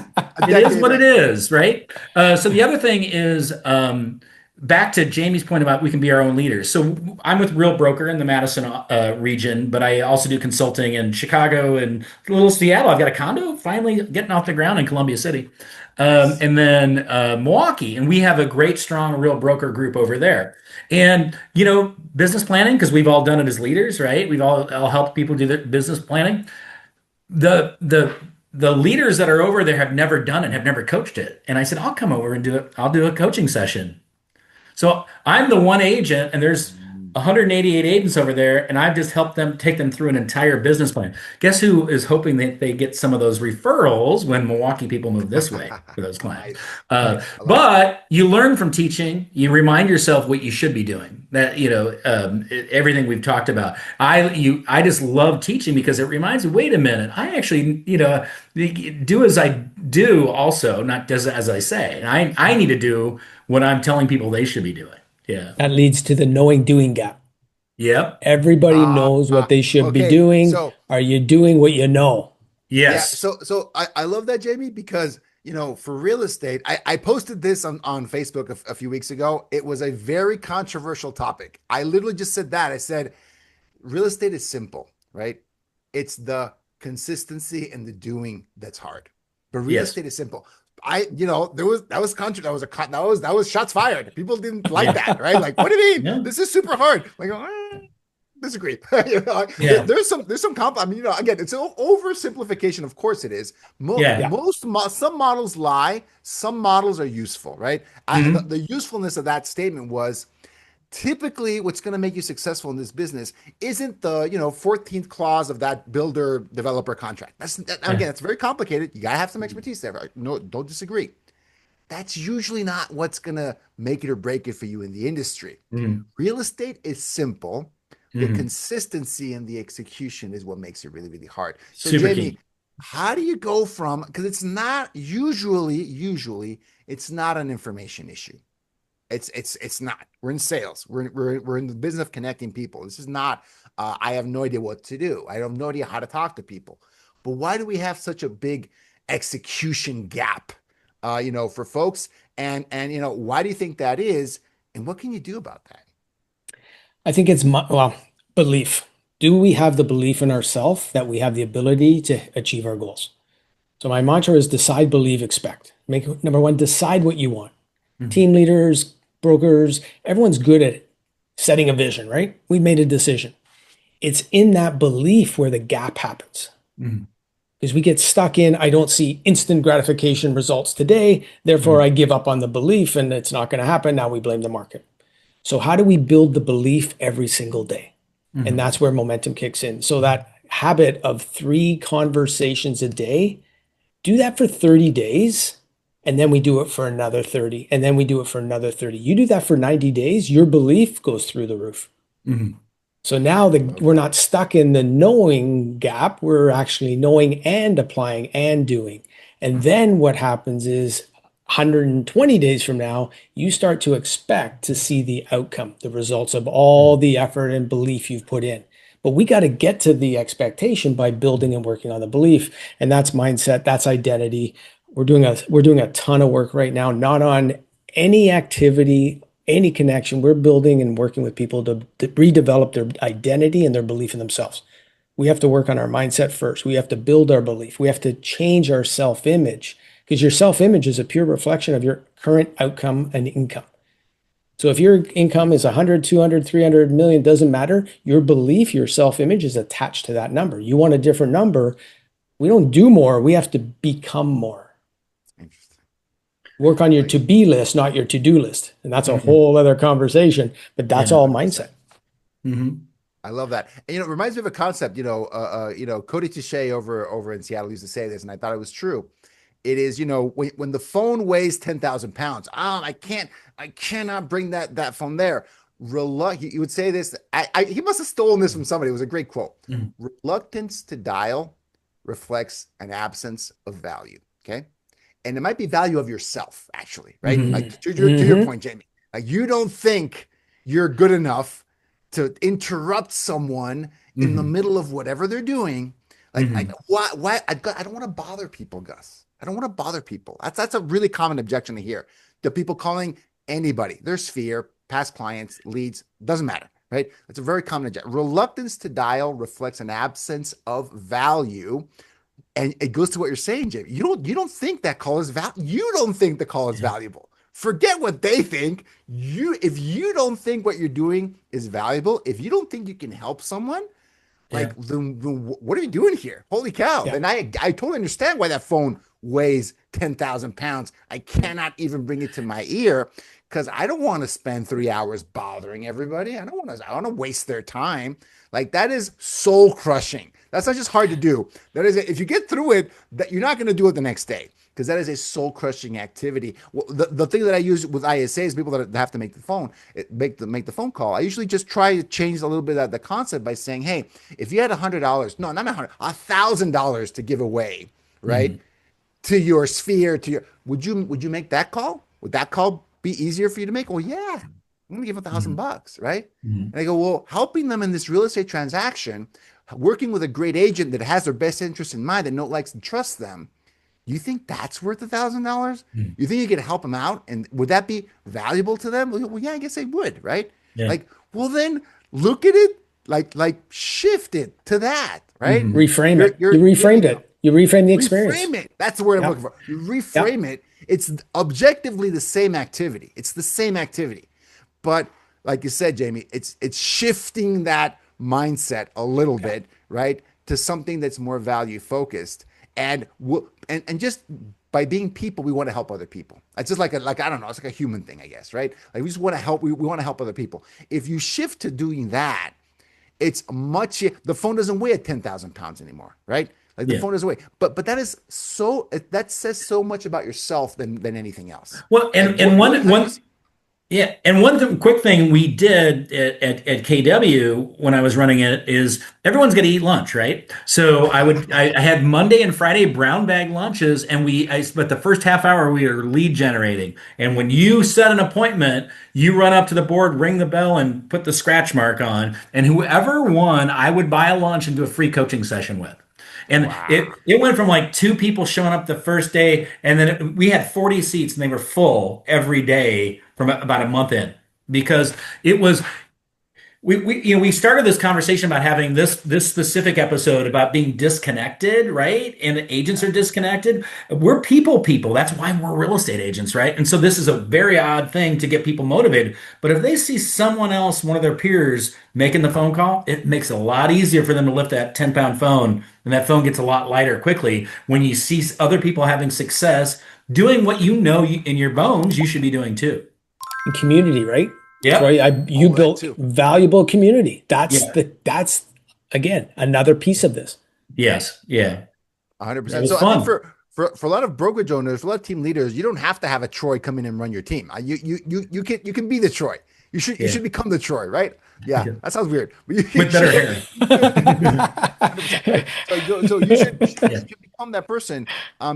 Speaker 2: It is what it is, right? So the other thing is back to Jamie's point about we can be our own leaders. So I'm with Real Broker in the Madison region, but I also do consulting in Chicago and little Seattle. I've got a condo finally getting off the ground in Columbia City. And then Milwaukee. And we have a great, strong Real Broker group over there. And, business planning, because we've all done it as leaders, right? We've all helped people do their business planning. The leaders that are over there have never done it, have never coached it. And I said, I'll come over and do it. I'll do a coaching session. So I'm the one agent, and there's 188 agents over there, and I've just helped them take them through an entire business plan. Guess who is hoping that they get some of those referrals when Milwaukee people move this way for those clients? But you learn from teaching. You remind yourself what you should be doing. That everything we've talked about. I just love teaching because it reminds me. Wait a minute, I actually do as I do also, not as I say. And I need to do what I'm telling people they should be doing. Yeah.
Speaker 3: That leads to the knowing doing gap.
Speaker 2: Yep.
Speaker 3: Everybody knows what they should be doing. So, are you doing what you know?
Speaker 2: Yes.
Speaker 1: Yeah, so I love that, Jamie, because for real estate, I posted this on Facebook a few weeks ago. It was a very controversial topic. I literally just said that. I said, real estate is simple, right? It's the consistency and the doing that's hard. But real estate is simple. That was shots fired. People didn't like that, right? Like, what do you mean? Yeah. This is super hard. Like, disagree. There's some again, it's an oversimplification. Of course it is. Some models lie. Some models are useful, right? Mm-hmm. The usefulness of that statement was typically what's going to make you successful in this business isn't the 14th clause of that builder developer contract. Again, it's very complicated. You gotta have some expertise there. Right? No, don't disagree. that's usually not what's going to make it or break it for you in the industry.
Speaker 2: Mhm.
Speaker 1: Real estate is simple. The
Speaker 2: Mhm.
Speaker 1: consistency and the execution is what makes it really, really hard. So,
Speaker 2: Super
Speaker 1: Jamie,
Speaker 2: key.
Speaker 1: how do you go from, because it's not usually, it's not an information issue. It's not. We're in sales. We're in the business of connecting people. This is not. I have no idea what to do. I have no idea how to talk to people. But why do we have such a big execution gap? For folks, and why do you think that is? And what can you do about that?
Speaker 3: I think it's well, belief. Do we have the belief in ourselves that we have the ability to achieve our goals? So my mantra is decide, believe, expect. Make number one, decide what you want.
Speaker 2: Mhm.
Speaker 3: Team leaders, brokers, everyone's good at setting a vision, right? We made a decision. It's in that belief where the gap happens.
Speaker 2: Mhm.
Speaker 3: Because we get stuck in, I don't see instant gratification results today, therefore
Speaker 2: Mhm.
Speaker 3: I give up on the belief and it's not going to happen. Now we blame the market. So, how do we build the belief every single day? And
Speaker 2: Mhm.
Speaker 3: that's where momentum kicks in. So, that habit of 3 conversations a day, do that for 30 days. And then we do it for another 30. And then we do it for another 30. You do that for 90 days, your belief goes through the roof.
Speaker 2: Mhm.
Speaker 3: So now
Speaker 1: Love
Speaker 3: we're
Speaker 1: that.
Speaker 3: not stuck in the knowing gap. We're actually knowing and applying and doing. And then what happens is 120 days from now, you start to expect to see the outcome, the results of all the effort and belief you've put in. But we got to get to the expectation by building and working on the belief. And that's mindset, that's identity. We're doing a ton of work right now, not on any activity, any connection. We're building and working with people to redevelop their identity and their belief in themselves. We have to work on our mindset first. We have to build our belief. We have to change our self-image because your self-image is a pure reflection of your current outcome and income. So if your income is 100, 200, 300 million, doesn't matter. Your belief, your self-image is attached to that number. You want a different number. We don't do more. We have to become more.
Speaker 1: Interesting.
Speaker 3: Work on your
Speaker 1: Like,
Speaker 3: to-be list, not your to-do list. And that's a
Speaker 2: Mhm.
Speaker 3: whole other conversation, but that's
Speaker 2: Yeah.
Speaker 3: all
Speaker 1: 100%.
Speaker 3: mindset.
Speaker 2: Mhm.
Speaker 1: I love that. And it reminds me of a concept, Cody Touche over in Seattle used to say this, and I thought it was true. It is, when the phone weighs 10,000 pounds, I cannot bring that phone there. He would say this. He must have stolen this from somebody. It was a great quote.
Speaker 2: Mhm.
Speaker 1: Reluctance to dial reflects an absence of value. Okay. And it might be value of yourself, actually, right?
Speaker 2: Mhm.
Speaker 1: Like to your
Speaker 3: Mm-hmm.
Speaker 1: point, Jamie, like you don't think you're good enough to interrupt someone in the
Speaker 2: Mhm.
Speaker 1: middle of whatever they're doing. Like
Speaker 2: Mhm.
Speaker 1: why I don't want to bother people, Gus. I don't want to bother people. That's a really common objection to hear. The people calling anybody, their sphere, past clients, leads, doesn't matter, right? It's a very common objection. Reluctance to dial reflects an absence of value, and it goes to what you're saying, Jim. You don't think that call is you don't think the call is
Speaker 2: Yeah.
Speaker 1: valuable. Forget what they think. If you don't think what you're doing is valuable, if you don't think you can help someone,
Speaker 2: Yeah.
Speaker 1: like then what are you doing here? Holy cow.
Speaker 3: Yeah.
Speaker 1: Then I totally understand why that phone weighs 10,000 pounds. I cannot even bring it to my ear because I don't want to spend 3 hours bothering everybody. I don't want to waste their time. Like that is soul crushing. That's not just hard to do. That is, if you get through it, that you're not going to do it the next day because that is a soul crushing activity. Well, the thing that I use with ISA is people that have to make the phone, make the phone call. I usually just try to change a little bit of the concept by saying, hey, if you had $100, no, not $100,000 to give away, right?
Speaker 2: Mhm.
Speaker 1: To your sphere, would you make that call? Would that call be easier for you to make? Well, yeah, I'm gonna give
Speaker 2: Mhm.
Speaker 1: $1,000, right?
Speaker 2: Mhm.
Speaker 1: And I go, well, helping them in this real estate transaction, working with a great agent that has their best interest in mind, that no likes and trusts them. You think that's worth $1,000?
Speaker 2: Mhm.
Speaker 1: You think you could help them out, and would that be valuable to them? Well, yeah, I guess they would, right?
Speaker 2: Yeah.
Speaker 1: Like, well, then look at it like shift it to that, right?
Speaker 2: Mhm.
Speaker 3: Reframe
Speaker 1: You're
Speaker 3: it. You
Speaker 1: you're there you
Speaker 3: reframed
Speaker 1: go.
Speaker 3: it. You reframe the experience.
Speaker 1: Reframe it. That's the word I'm looking
Speaker 3: Yep.
Speaker 1: for. You
Speaker 3: Yep.
Speaker 1: reframe it. It's objectively the same activity. It's the same activity. But like you said, Jamie, it's shifting that mindset a little
Speaker 3: Yep.
Speaker 1: bit, right? To something that's more value focused. And just by being people, we want to help other people. It's just like I don't know, it's like a human thing, I guess, right? Like we just want to help, we want to help other people. If you shift to doing that, it's much the phone doesn't weigh at 10,000 pounds anymore, right? Like the
Speaker 2: Yeah.
Speaker 1: phone is away. But that says so much about yourself than anything else.
Speaker 2: Well,
Speaker 1: Like
Speaker 2: and
Speaker 1: what how do you
Speaker 2: yeah, and quick thing we did at KW when I was running it is everyone's going to eat lunch, right? So I had Monday and Friday brown bag lunches, and but the first half hour we were lead generating. And when you set an appointment, you run up to the board, ring the bell, and put the scratch mark on, and whoever won, I would buy a lunch and do a free coaching session with. And
Speaker 1: Wow.
Speaker 2: it went from like two people showing up the first day, and then we had 40 seats, and they were full every day from about a month in because it was we started this conversation about having this specific episode about being disconnected, right? And agents are disconnected. We're people. That's why we're real estate agents, right? And so this is a very odd thing to get people motivated. But if they see someone else, one of their peers, making the phone call, it makes it a lot easier for them to lift that 10-pound phone, and that phone gets a lot lighter quickly when you see other people having success doing what in your bones you should be doing too.
Speaker 3: And community, right?
Speaker 2: Yep.
Speaker 3: Troy, you
Speaker 1: Oh, that
Speaker 3: built
Speaker 1: too.
Speaker 3: valuable community.
Speaker 2: Yeah.
Speaker 3: That's again another piece of this.
Speaker 2: Yes. Yeah. It
Speaker 1: 100%.
Speaker 2: was
Speaker 1: So I think
Speaker 2: fun.
Speaker 1: for a lot of brokerage owners, for a lot of team leaders, you don't have to have a Troy come in and run your team. You can be the Troy. You
Speaker 2: Yeah.
Speaker 1: should become the Troy, right? Yeah,
Speaker 2: Yeah.
Speaker 1: that sounds weird. But you
Speaker 2: With better
Speaker 1: should.
Speaker 2: hair.
Speaker 1: 100%. So
Speaker 2: Yeah.
Speaker 1: you should become that person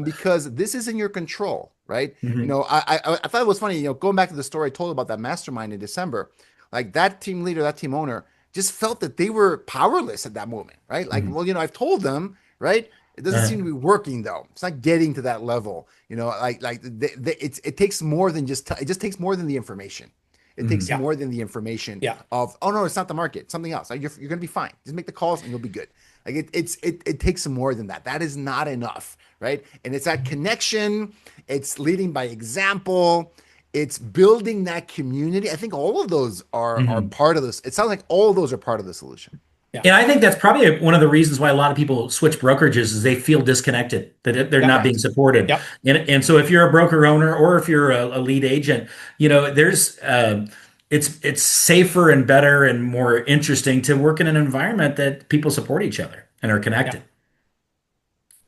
Speaker 1: because this is in your control, right?
Speaker 2: Mhm.
Speaker 1: I thought it was funny, going back to the story I told about that mastermind in December, like that team leader, that team owner just felt that they were powerless at that moment, right? Like,
Speaker 2: Mhm.
Speaker 1: well, I've told them, right? It doesn't
Speaker 2: Uh,
Speaker 1: seem to be working though. It's not getting to that level, it takes more than it just takes more than the information. It takes
Speaker 2: mhm.
Speaker 3: Yeah,
Speaker 1: more than the information
Speaker 3: yeah,
Speaker 1: of, oh no, it's not the market, it's something else. Like, you're going to be fine. Just make the calls and you'll be good. Like it takes more than that. That is not enough, right? And it's that connection. It's leading by example. It's building that community. I think all of those are
Speaker 2: Mhm.
Speaker 1: part of this. It sounds like all of those are part of the solution.
Speaker 3: yeah,
Speaker 2: And I think that's probably one of the reasons why a lot of people switch brokerages is they feel disconnected, that they're
Speaker 3: yeah,
Speaker 2: not being
Speaker 1: Correct.
Speaker 2: supported.
Speaker 3: yeah,
Speaker 2: And so if you're a broker owner or if you're a lead agent, there's it's safer and better and more interesting to work in an environment that people support each other and are
Speaker 3: yeah,
Speaker 2: connected.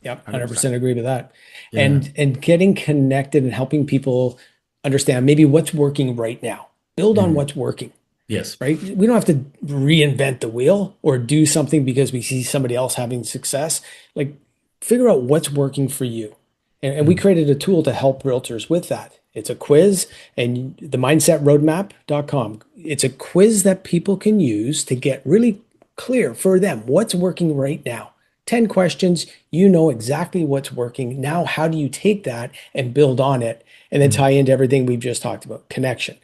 Speaker 3: yeah.
Speaker 1: 100%.
Speaker 3: 100% agree with that.
Speaker 2: Yeah.
Speaker 3: And getting connected and helping people understand maybe what's working right now. Build on
Speaker 2: Mhm.
Speaker 3: what's working.
Speaker 2: Yes.
Speaker 3: Right? We don't have to reinvent the wheel or do something because we see somebody else having success. Like, figure out what's working for you. And we
Speaker 2: Mhm.
Speaker 3: created a tool to help realtors with that. It's a quiz, and the mindsetroadmap.com. It's a quiz that people can use to get really clear for them what's working right now. 10 questions, you know exactly what's working. Now, how do you take that and build on it and then
Speaker 2: Mhm.
Speaker 3: tie into everything we've just talked about? Connection,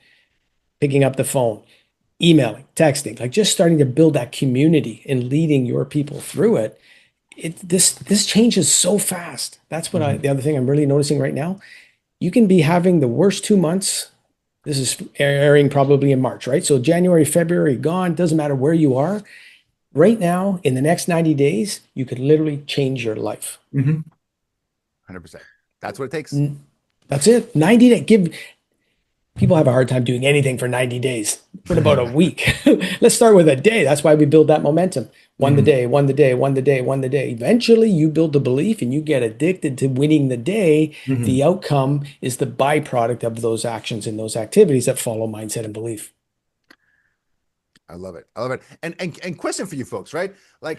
Speaker 3: picking up the phone, emailing, texting, like just starting to build that community and leading your people through it. This changes so fast. That's what
Speaker 2: Mhm.
Speaker 3: the other thing I'm really noticing right now. You can be having the worst 2 months. This is airing probably in March, right? So January, February, gone. Doesn't matter where you are. Right now, in the next 90 days, you could literally change your life.
Speaker 2: Mhm.
Speaker 1: 100%. That's what it takes.
Speaker 3: That's it. 90 days. People have a hard time doing anything for 90 days, but about a week. Let's start with a day. That's why we build that momentum. One the
Speaker 2: Mhm.
Speaker 3: day, one the day, one the day, one the day. Eventually, you build the belief and you get addicted to winning the day. The
Speaker 2: Mhm.
Speaker 3: outcome is the byproduct of those actions and those activities that follow mindset and belief.
Speaker 1: I love it. I love it. And question for you folks, right? Like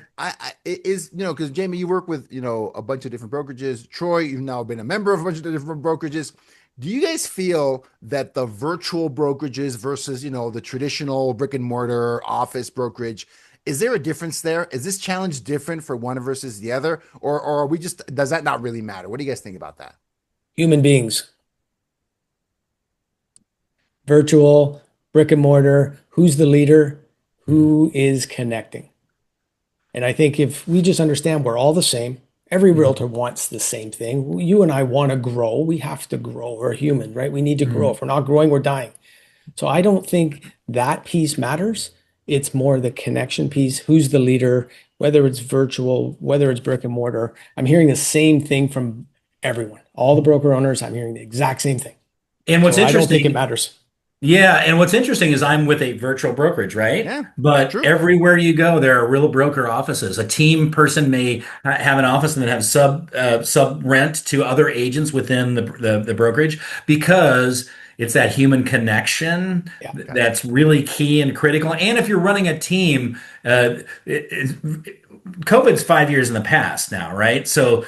Speaker 1: because Jamie, you work with, a bunch of different brokerages. Troy, you've now been a member of a bunch of different brokerages. Do you guys feel that the virtual brokerages versus, the traditional brick and mortar office brokerage, is there a difference there? Is this challenge different for one versus the other? Or are we does that not really matter? What do you guys think about that?
Speaker 3: Human beings, virtual, brick and mortar, who's the leader,
Speaker 2: Mhm.
Speaker 3: who is connecting. And I think if we just understand we're all the same, every
Speaker 2: Mhm.
Speaker 3: realtor wants the same thing. You and I want to grow. We have to grow. We're human, right? We need to grow.
Speaker 2: Mhm.
Speaker 3: If we're not growing, we're dying. So I don't think that piece matters. It's more the connection piece. Who's the leader? Whether it's virtual, whether it's brick and mortar. I'm hearing the same thing from everyone. All the broker owners, I'm hearing the exact same thing.
Speaker 2: And what's
Speaker 3: So I don't think it
Speaker 2: interesting
Speaker 3: matters.
Speaker 2: Yeah, and what's interesting is I'm with a virtual brokerage, right?
Speaker 1: Yeah,
Speaker 2: But
Speaker 1: true.
Speaker 2: everywhere you go, there are real broker offices. A team person may have an office and then have sub rent to other agents within the brokerage because it's that human connection
Speaker 3: Yeah.
Speaker 2: that's really key and critical. And if you're running a team, COVID's 5 years in the past now, right? So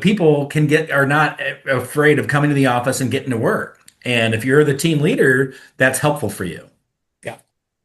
Speaker 2: people are not afraid of coming to the office and getting to work. And if you're the team leader, that's helpful for you.
Speaker 3: Yeah.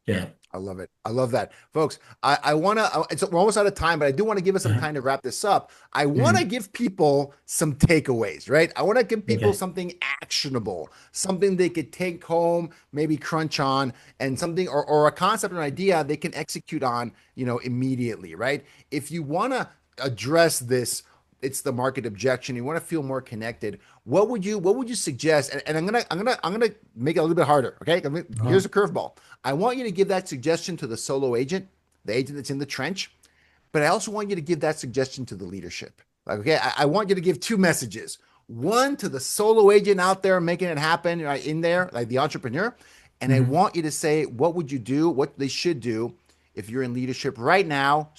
Speaker 2: Yeah.
Speaker 1: I love it. I love that, folks. I want to. We're almost out of time, but I do want to give us some
Speaker 2: Uh-huh.
Speaker 1: time to wrap this up. I want to
Speaker 2: Mhm.
Speaker 1: give people some takeaways, right? I want to give people
Speaker 2: Okay.
Speaker 1: something actionable, something they could take home, maybe crunch on, and something or a concept or an idea they can execute on, immediately, right? If you want to address this, it's the market objection. You want to feel more connected. What would you suggest? And I'm gonna make it a little bit harder. Okay,
Speaker 2: Uh-huh.
Speaker 1: here's a curveball. I want you to give that suggestion to the solo agent, the agent that's in the trench, but I also want you to give that suggestion to the leadership. Like, okay, I want you to give two messages. One to the solo agent out there making it happen, right in there, like the entrepreneur. And I
Speaker 2: Mhm.
Speaker 1: want you to say, what would you do? What they should do if you're in leadership right now?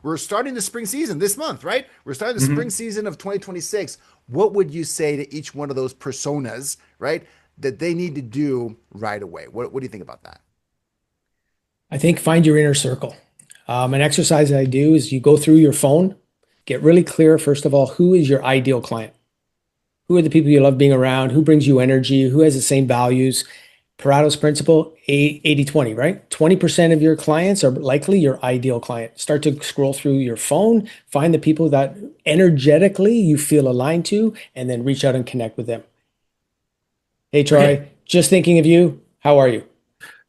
Speaker 1: We're starting the spring season this month, right? We're starting the spring
Speaker 2: Mhm.
Speaker 1: season of 2026. What would you say to each one of those personas, right? That they need to do right away? What do you think about that?
Speaker 3: I think find your inner circle. An exercise that I do is you go through your phone, get really clear, first of all, who is your ideal client? Who are the people you love being around? Who brings you energy? Who has the same values? Pareto's principle, 80-20, right? 20% of your clients are likely your ideal client. Start to scroll through your phone, find the people that energetically you feel aligned to, and then reach out and connect with them. Hey,
Speaker 2: Okay.
Speaker 3: Troy, just thinking of you. How are you?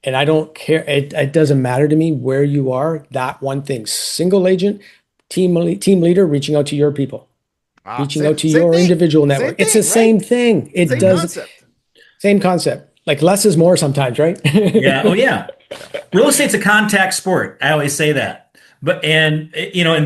Speaker 3: And I don't care. It doesn't matter to me where you are. That one thing, single agent, team leader, reaching out to your people, reaching out
Speaker 1: Same
Speaker 3: to
Speaker 1: same
Speaker 3: your
Speaker 1: thing,
Speaker 3: individual
Speaker 1: same
Speaker 3: network. It's the
Speaker 1: thing, right?
Speaker 3: same thing. It
Speaker 1: Same
Speaker 3: does
Speaker 1: concept.
Speaker 3: same concept. Like less is more sometimes, right?
Speaker 2: Yeah. Oh, yeah. Real estate's a contact sport. I always say that. But in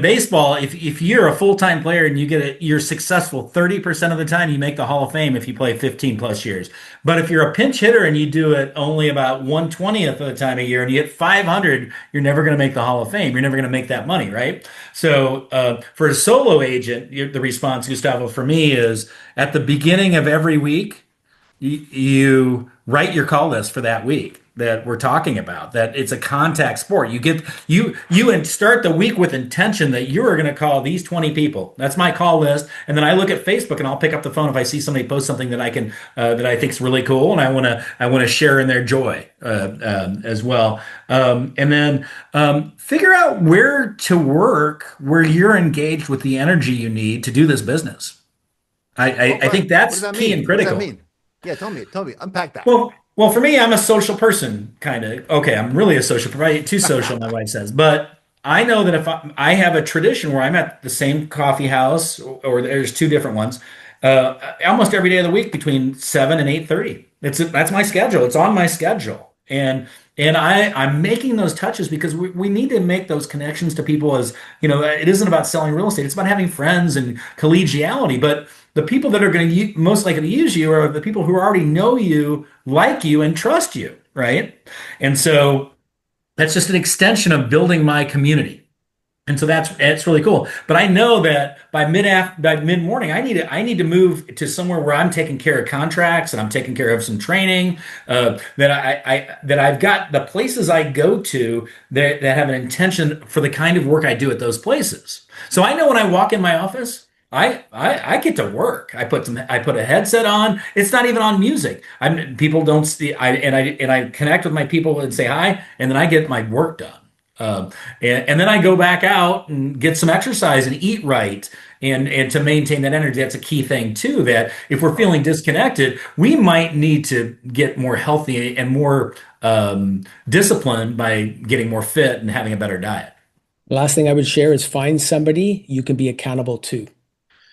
Speaker 2: baseball, if you're a full-time player and you're successful 30% of the time, you make the Hall of Fame if you play 15 plus years. But if you're a pinch hitter and you do it only about 1/20th of the time a year and you hit 500, you're never going to make the Hall of Fame. You're never going to make that money, right? So for a solo agent, the response, Gustavo, for me is at the beginning of every week, you write your call list for that week that we're talking about, that it's a contact sport. You and start the week with intention that you are going to call these 20 people. That's my call list. And then I look at Facebook and I'll pick up the phone if I see somebody post something that I think is really cool. And I want to share in their joy, as well. And then, figure out where to work, where you're engaged with the energy you need to do this business. I,
Speaker 1: Well,
Speaker 2: I, I
Speaker 1: all right.
Speaker 2: think
Speaker 1: What does
Speaker 2: that's
Speaker 1: that
Speaker 2: key
Speaker 1: mean?
Speaker 2: and
Speaker 1: What does that
Speaker 2: critical.
Speaker 1: mean? Yeah, tell me, unpack that.
Speaker 2: Well, for me, I'm a social person, kind of. Okay, I'm really a social, probably too social, my wife says. But I know that if I have a tradition where I'm at the same coffee house, or there's two different ones, almost every day of the week between 7 and 8:30. That's my schedule. It's on my schedule, and I'm making those touches because we need to make those connections to people. As you know, it isn't about selling real estate. It's about having friends and collegiality. But the people that are going to most likely to use you are the people who already know you, like you, and trust you, right? And so that's just an extension of building my community. And so that's really cool. But I know that by mid morning, I need to move to somewhere where I'm taking care of contracts and I'm taking care of some training. That I've got the places I go to that have an intention for the kind of work I do at those places. So I know when I walk in my office, I get to work. I put a headset on. It's not even on music. People don't see. I connect with my people and say hi, and then I get my work done. And then I go back out and get some exercise and eat right. And to maintain that energy, that's a key thing too. That if we're feeling disconnected, we might need to get more healthy and more disciplined by getting more fit and having a better diet.
Speaker 3: Last thing I would share is find somebody you can be accountable to.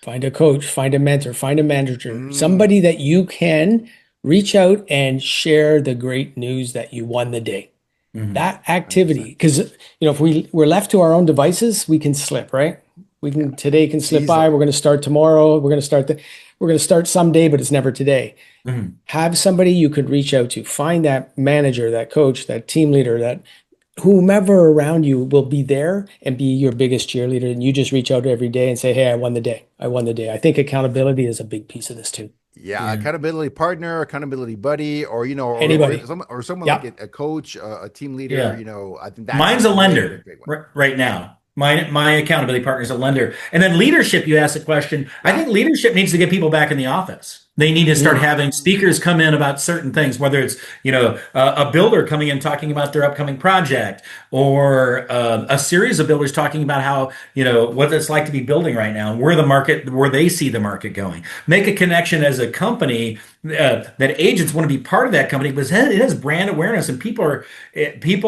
Speaker 3: Find a coach, find a mentor, find a manager,
Speaker 1: Mm,
Speaker 3: somebody that you can reach out and share the great news that you won the day.
Speaker 2: Mhm.
Speaker 3: That
Speaker 1: 100%.
Speaker 3: activity, because if we're left to our own devices, we can slip, right? We
Speaker 1: Yeah,
Speaker 3: can today can slip by.
Speaker 1: easily.
Speaker 3: We're going to start tomorrow. We're going to start someday, but it's never today.
Speaker 2: Mhm.
Speaker 3: Have somebody you could reach out to. Find that manager, that coach, that team leader, that whomever around you will be there and be your biggest cheerleader. And you just reach out every day and say, hey, I won the day. I won the day. I think accountability is a big piece of this too.
Speaker 1: Yeah,
Speaker 2: Yeah.
Speaker 1: accountability partner, accountability buddy, or
Speaker 3: Anybody.
Speaker 1: or someone like
Speaker 3: Yep.
Speaker 1: a coach, a team leader.
Speaker 2: Yeah.
Speaker 1: I think that's
Speaker 2: Mine's a
Speaker 1: a big,
Speaker 2: lender
Speaker 1: big one.
Speaker 2: right now. My accountability partner is a lender. And then leadership, you asked a question. I
Speaker 1: Yeah.
Speaker 2: think leadership needs to get people back in the office. They need to start
Speaker 3: Mm.
Speaker 2: having speakers come in about certain things, whether it's, a builder coming in talking about their upcoming project, or a series of builders talking about how, what it's like to be building right now and where they see the market going. Make a connection as a company, that agents want to be part of that company because it has brand awareness, and people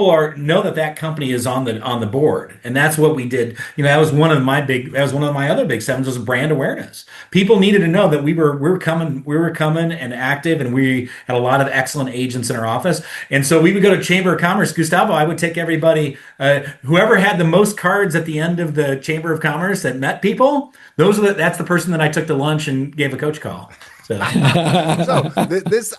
Speaker 2: are know that company is on the board, and that's what we did. That was one of my other big sevens, was brand awareness. People needed to know that we were coming and active, and we had a lot of excellent agents in our office. And so we would go to Chamber of Commerce. Gustavo, I would take everybody, whoever had the most cards at the end of the Chamber of Commerce that met people. That's the person that I took to lunch and gave a coach call. So
Speaker 1: So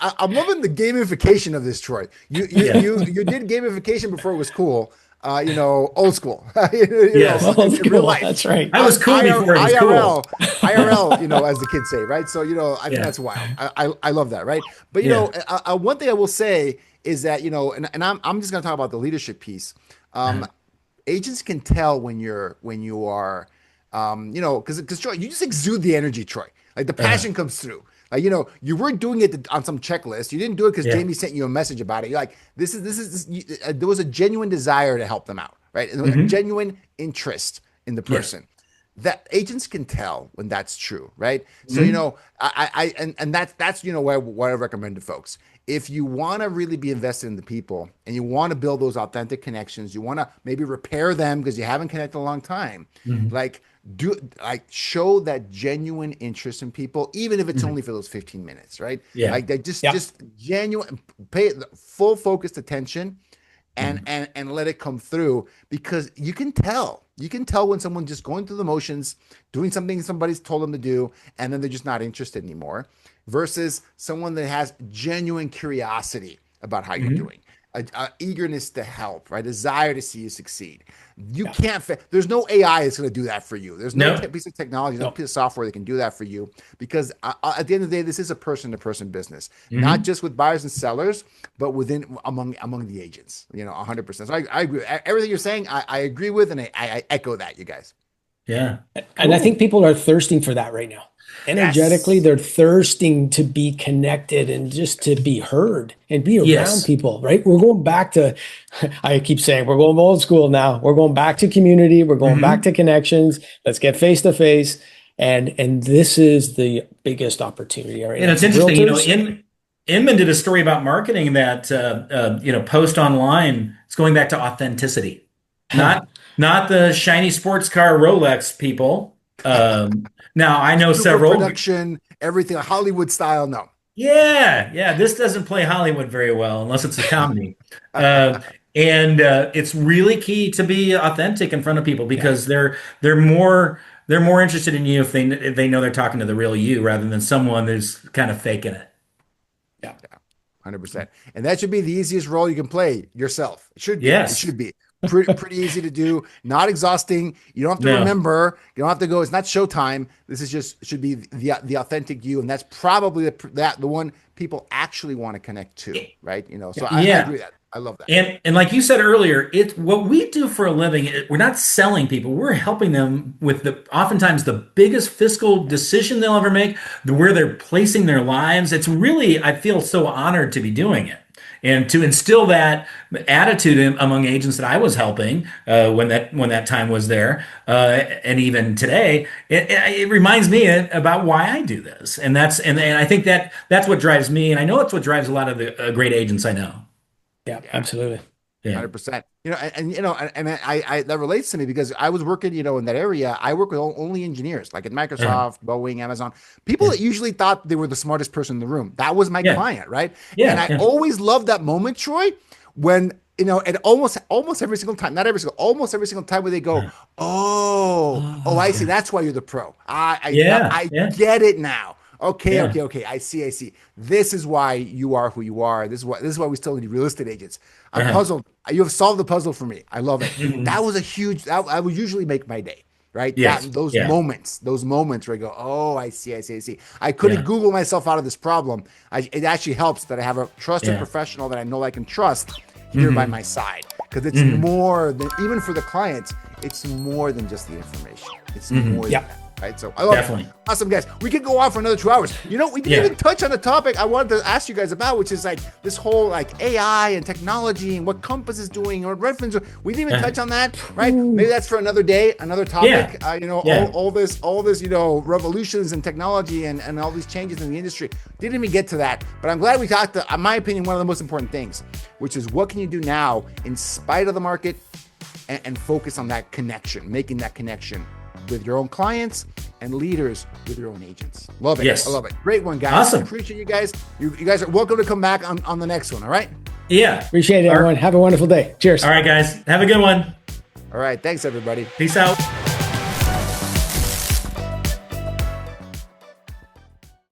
Speaker 1: I'm loving the gamification of this, Troy.
Speaker 2: yeah,
Speaker 1: You did gamification before it was cool. Old school.
Speaker 2: yes,
Speaker 3: Old
Speaker 1: In real
Speaker 3: school.
Speaker 1: life.
Speaker 3: That's right.
Speaker 2: I was cool before it was cool.
Speaker 1: IRL, as the kids say, right? So, I think
Speaker 2: Yeah,
Speaker 1: that's wild. I love that, right? But,
Speaker 2: yeah,
Speaker 1: one thing I will say is that, and I'm just going to talk about the leadership piece.
Speaker 2: uh,
Speaker 1: Agents can tell when you are, because Troy, you just exude the energy, Troy. Like the
Speaker 2: uh,
Speaker 1: passion comes through. Like, you weren't doing it on some checklist. You didn't do it because
Speaker 2: yeah,
Speaker 1: Jamie sent you a message about it. You're like, there was a genuine desire to help them out, right? And a
Speaker 2: hmm,
Speaker 1: genuine interest in the
Speaker 2: yeah,
Speaker 1: person. That agents can tell when that's true, right? So,
Speaker 2: hmm,
Speaker 1: and that's what I recommend to folks. If you want to really be invested in the people and you want to build those authentic connections, you want to maybe repair them because you haven't connected in a long time,
Speaker 2: hmm,
Speaker 1: like show that genuine interest in people, even if it's
Speaker 2: hmm,
Speaker 1: only for those 15 minutes, right?
Speaker 2: yeah,
Speaker 1: Like they just
Speaker 3: Yep.
Speaker 1: just genuine, pay full focused attention, and
Speaker 2: hmm,
Speaker 1: and let it come through, because you can tell when someone's just going through the motions, doing something somebody's told them to do, and then they're just not interested anymore, versus someone that has genuine curiosity about how you're
Speaker 2: hmm,
Speaker 1: doing, a eagerness to help, right? Desire to see you succeed. You
Speaker 3: Yeah.
Speaker 1: can't there's no AI that's going to do that for you. There's no
Speaker 2: no,
Speaker 1: piece of technology, no
Speaker 3: No.
Speaker 1: piece of software that can do that for you, because at the end of the day, this is a person to person business, not
Speaker 2: hmm,
Speaker 1: just with buyers and sellers, but among the agents, 100%. So I agree. Everything you're saying, I agree with, and I echo that, you guys.
Speaker 2: yeah,
Speaker 3: And I think
Speaker 2: cool,
Speaker 3: people are thirsting for that right now. Energetically,
Speaker 1: Yes.
Speaker 3: they're thirsting to be connected and just to be heard and be around
Speaker 2: yes,
Speaker 3: people, right? We're going back to, I keep saying, we're going old school now. We're going back to community. We're going back
Speaker 2: hmm.
Speaker 3: to connections. Let's get face to face. And this is the biggest opportunity right
Speaker 2: And
Speaker 3: now.
Speaker 2: it's interesting,
Speaker 3: Realtors,
Speaker 2: Inman did a story about marketing that, post online. It's going back to authenticity, not not the shiny sports car Rolex people. Now I know
Speaker 1: Super
Speaker 2: several.
Speaker 1: production, everything Hollywood style. No.
Speaker 2: Yeah, yeah. This doesn't play Hollywood very well unless it's a comedy. Uh, and it's really key to be authentic in front of people,
Speaker 3: yeah,
Speaker 2: because they're more interested in you if they know they're talking to the real you rather than someone who's kind of faking it.
Speaker 3: yeah.
Speaker 1: 100%. And that should be the easiest role you can play yourself. It should be. It
Speaker 2: Yes.
Speaker 1: should be pretty easy to do, not exhausting. You don't have to
Speaker 2: No.
Speaker 1: remember. You don't have to go. It's not showtime. This is just should be the authentic you, and that's probably the one people actually want to connect to, right? So I
Speaker 2: Yeah.
Speaker 1: agree with that. I love that.
Speaker 2: And like you said earlier, it's what we do for a living. We're not selling people. We're helping them with oftentimes the biggest fiscal decision they'll ever make, where they're placing their lives. It's really, I feel so honored to be doing it and to instill that attitude among agents that I was helping, when that time was there, and even today. It reminds me about why I do this, and I think that's what drives me, and I know it's what drives a lot of the great agents I know.
Speaker 3: Yeah,
Speaker 1: Yeah.
Speaker 3: absolutely.
Speaker 2: Yeah.
Speaker 1: 100%. And that relates to me because I was working, in that area. I work with only engineers, like at
Speaker 2: Uh,
Speaker 1: Microsoft, Boeing, Amazon, people
Speaker 2: yeah.
Speaker 1: that usually thought they were the smartest person in the room. That was my
Speaker 2: Yeah.
Speaker 1: client, right? And
Speaker 2: Yeah.
Speaker 1: I
Speaker 2: Yeah.
Speaker 1: always loved that moment, Troy, when, and almost every single time, not every single, almost every single time where they go, oh, I see.
Speaker 3: Ah,
Speaker 1: That's why you're the pro. I
Speaker 2: Yeah.
Speaker 1: I
Speaker 2: Yeah.
Speaker 1: get it now. Okay,
Speaker 2: Yeah.
Speaker 1: okay. I see. This is why you are who you are. This is why we still need real estate agents. I'm puzzled. You have solved the puzzle for me. I love it. That was a huge. I would usually make my day. Right.
Speaker 2: Yes.
Speaker 1: Those
Speaker 2: Yeah.
Speaker 1: moments where I go, oh, I see. I couldn't
Speaker 2: Yeah.
Speaker 1: Google myself out of this problem. It actually helps that I have a trusted
Speaker 2: Yeah.
Speaker 1: professional that I know I can trust here by my side, because it's more than, even for the clients, it's more than just the information. It's more than that. Right. So I love
Speaker 2: Definitely.
Speaker 1: it. Awesome, guys. We could go on for another 2 hours. You know, we didn't even touch on the topic I wanted to ask you guys about, which is like this whole like AI and technology and what Compass is doing or Redfin's. We didn't even touch on that, right? Maybe that's for another day, another topic. All this, revolutions in technology and all these changes in the industry. Didn't even get to that, but I'm glad we talked to, in my opinion, one of the most important things, which is what can you do now in spite of the market and focus on that connection, making that connection with your own clients and leaders with your own agents. Love it.
Speaker 2: Yes.
Speaker 1: I love it. Great one, guys.
Speaker 2: Awesome.
Speaker 1: Appreciate you guys. You guys are welcome to come back on the next one. All right.
Speaker 2: Yeah.
Speaker 3: Appreciate it, everyone. Have a wonderful day. Cheers.
Speaker 2: All right, guys. Have a good one.
Speaker 1: All right. Thanks, everybody.
Speaker 2: Peace out.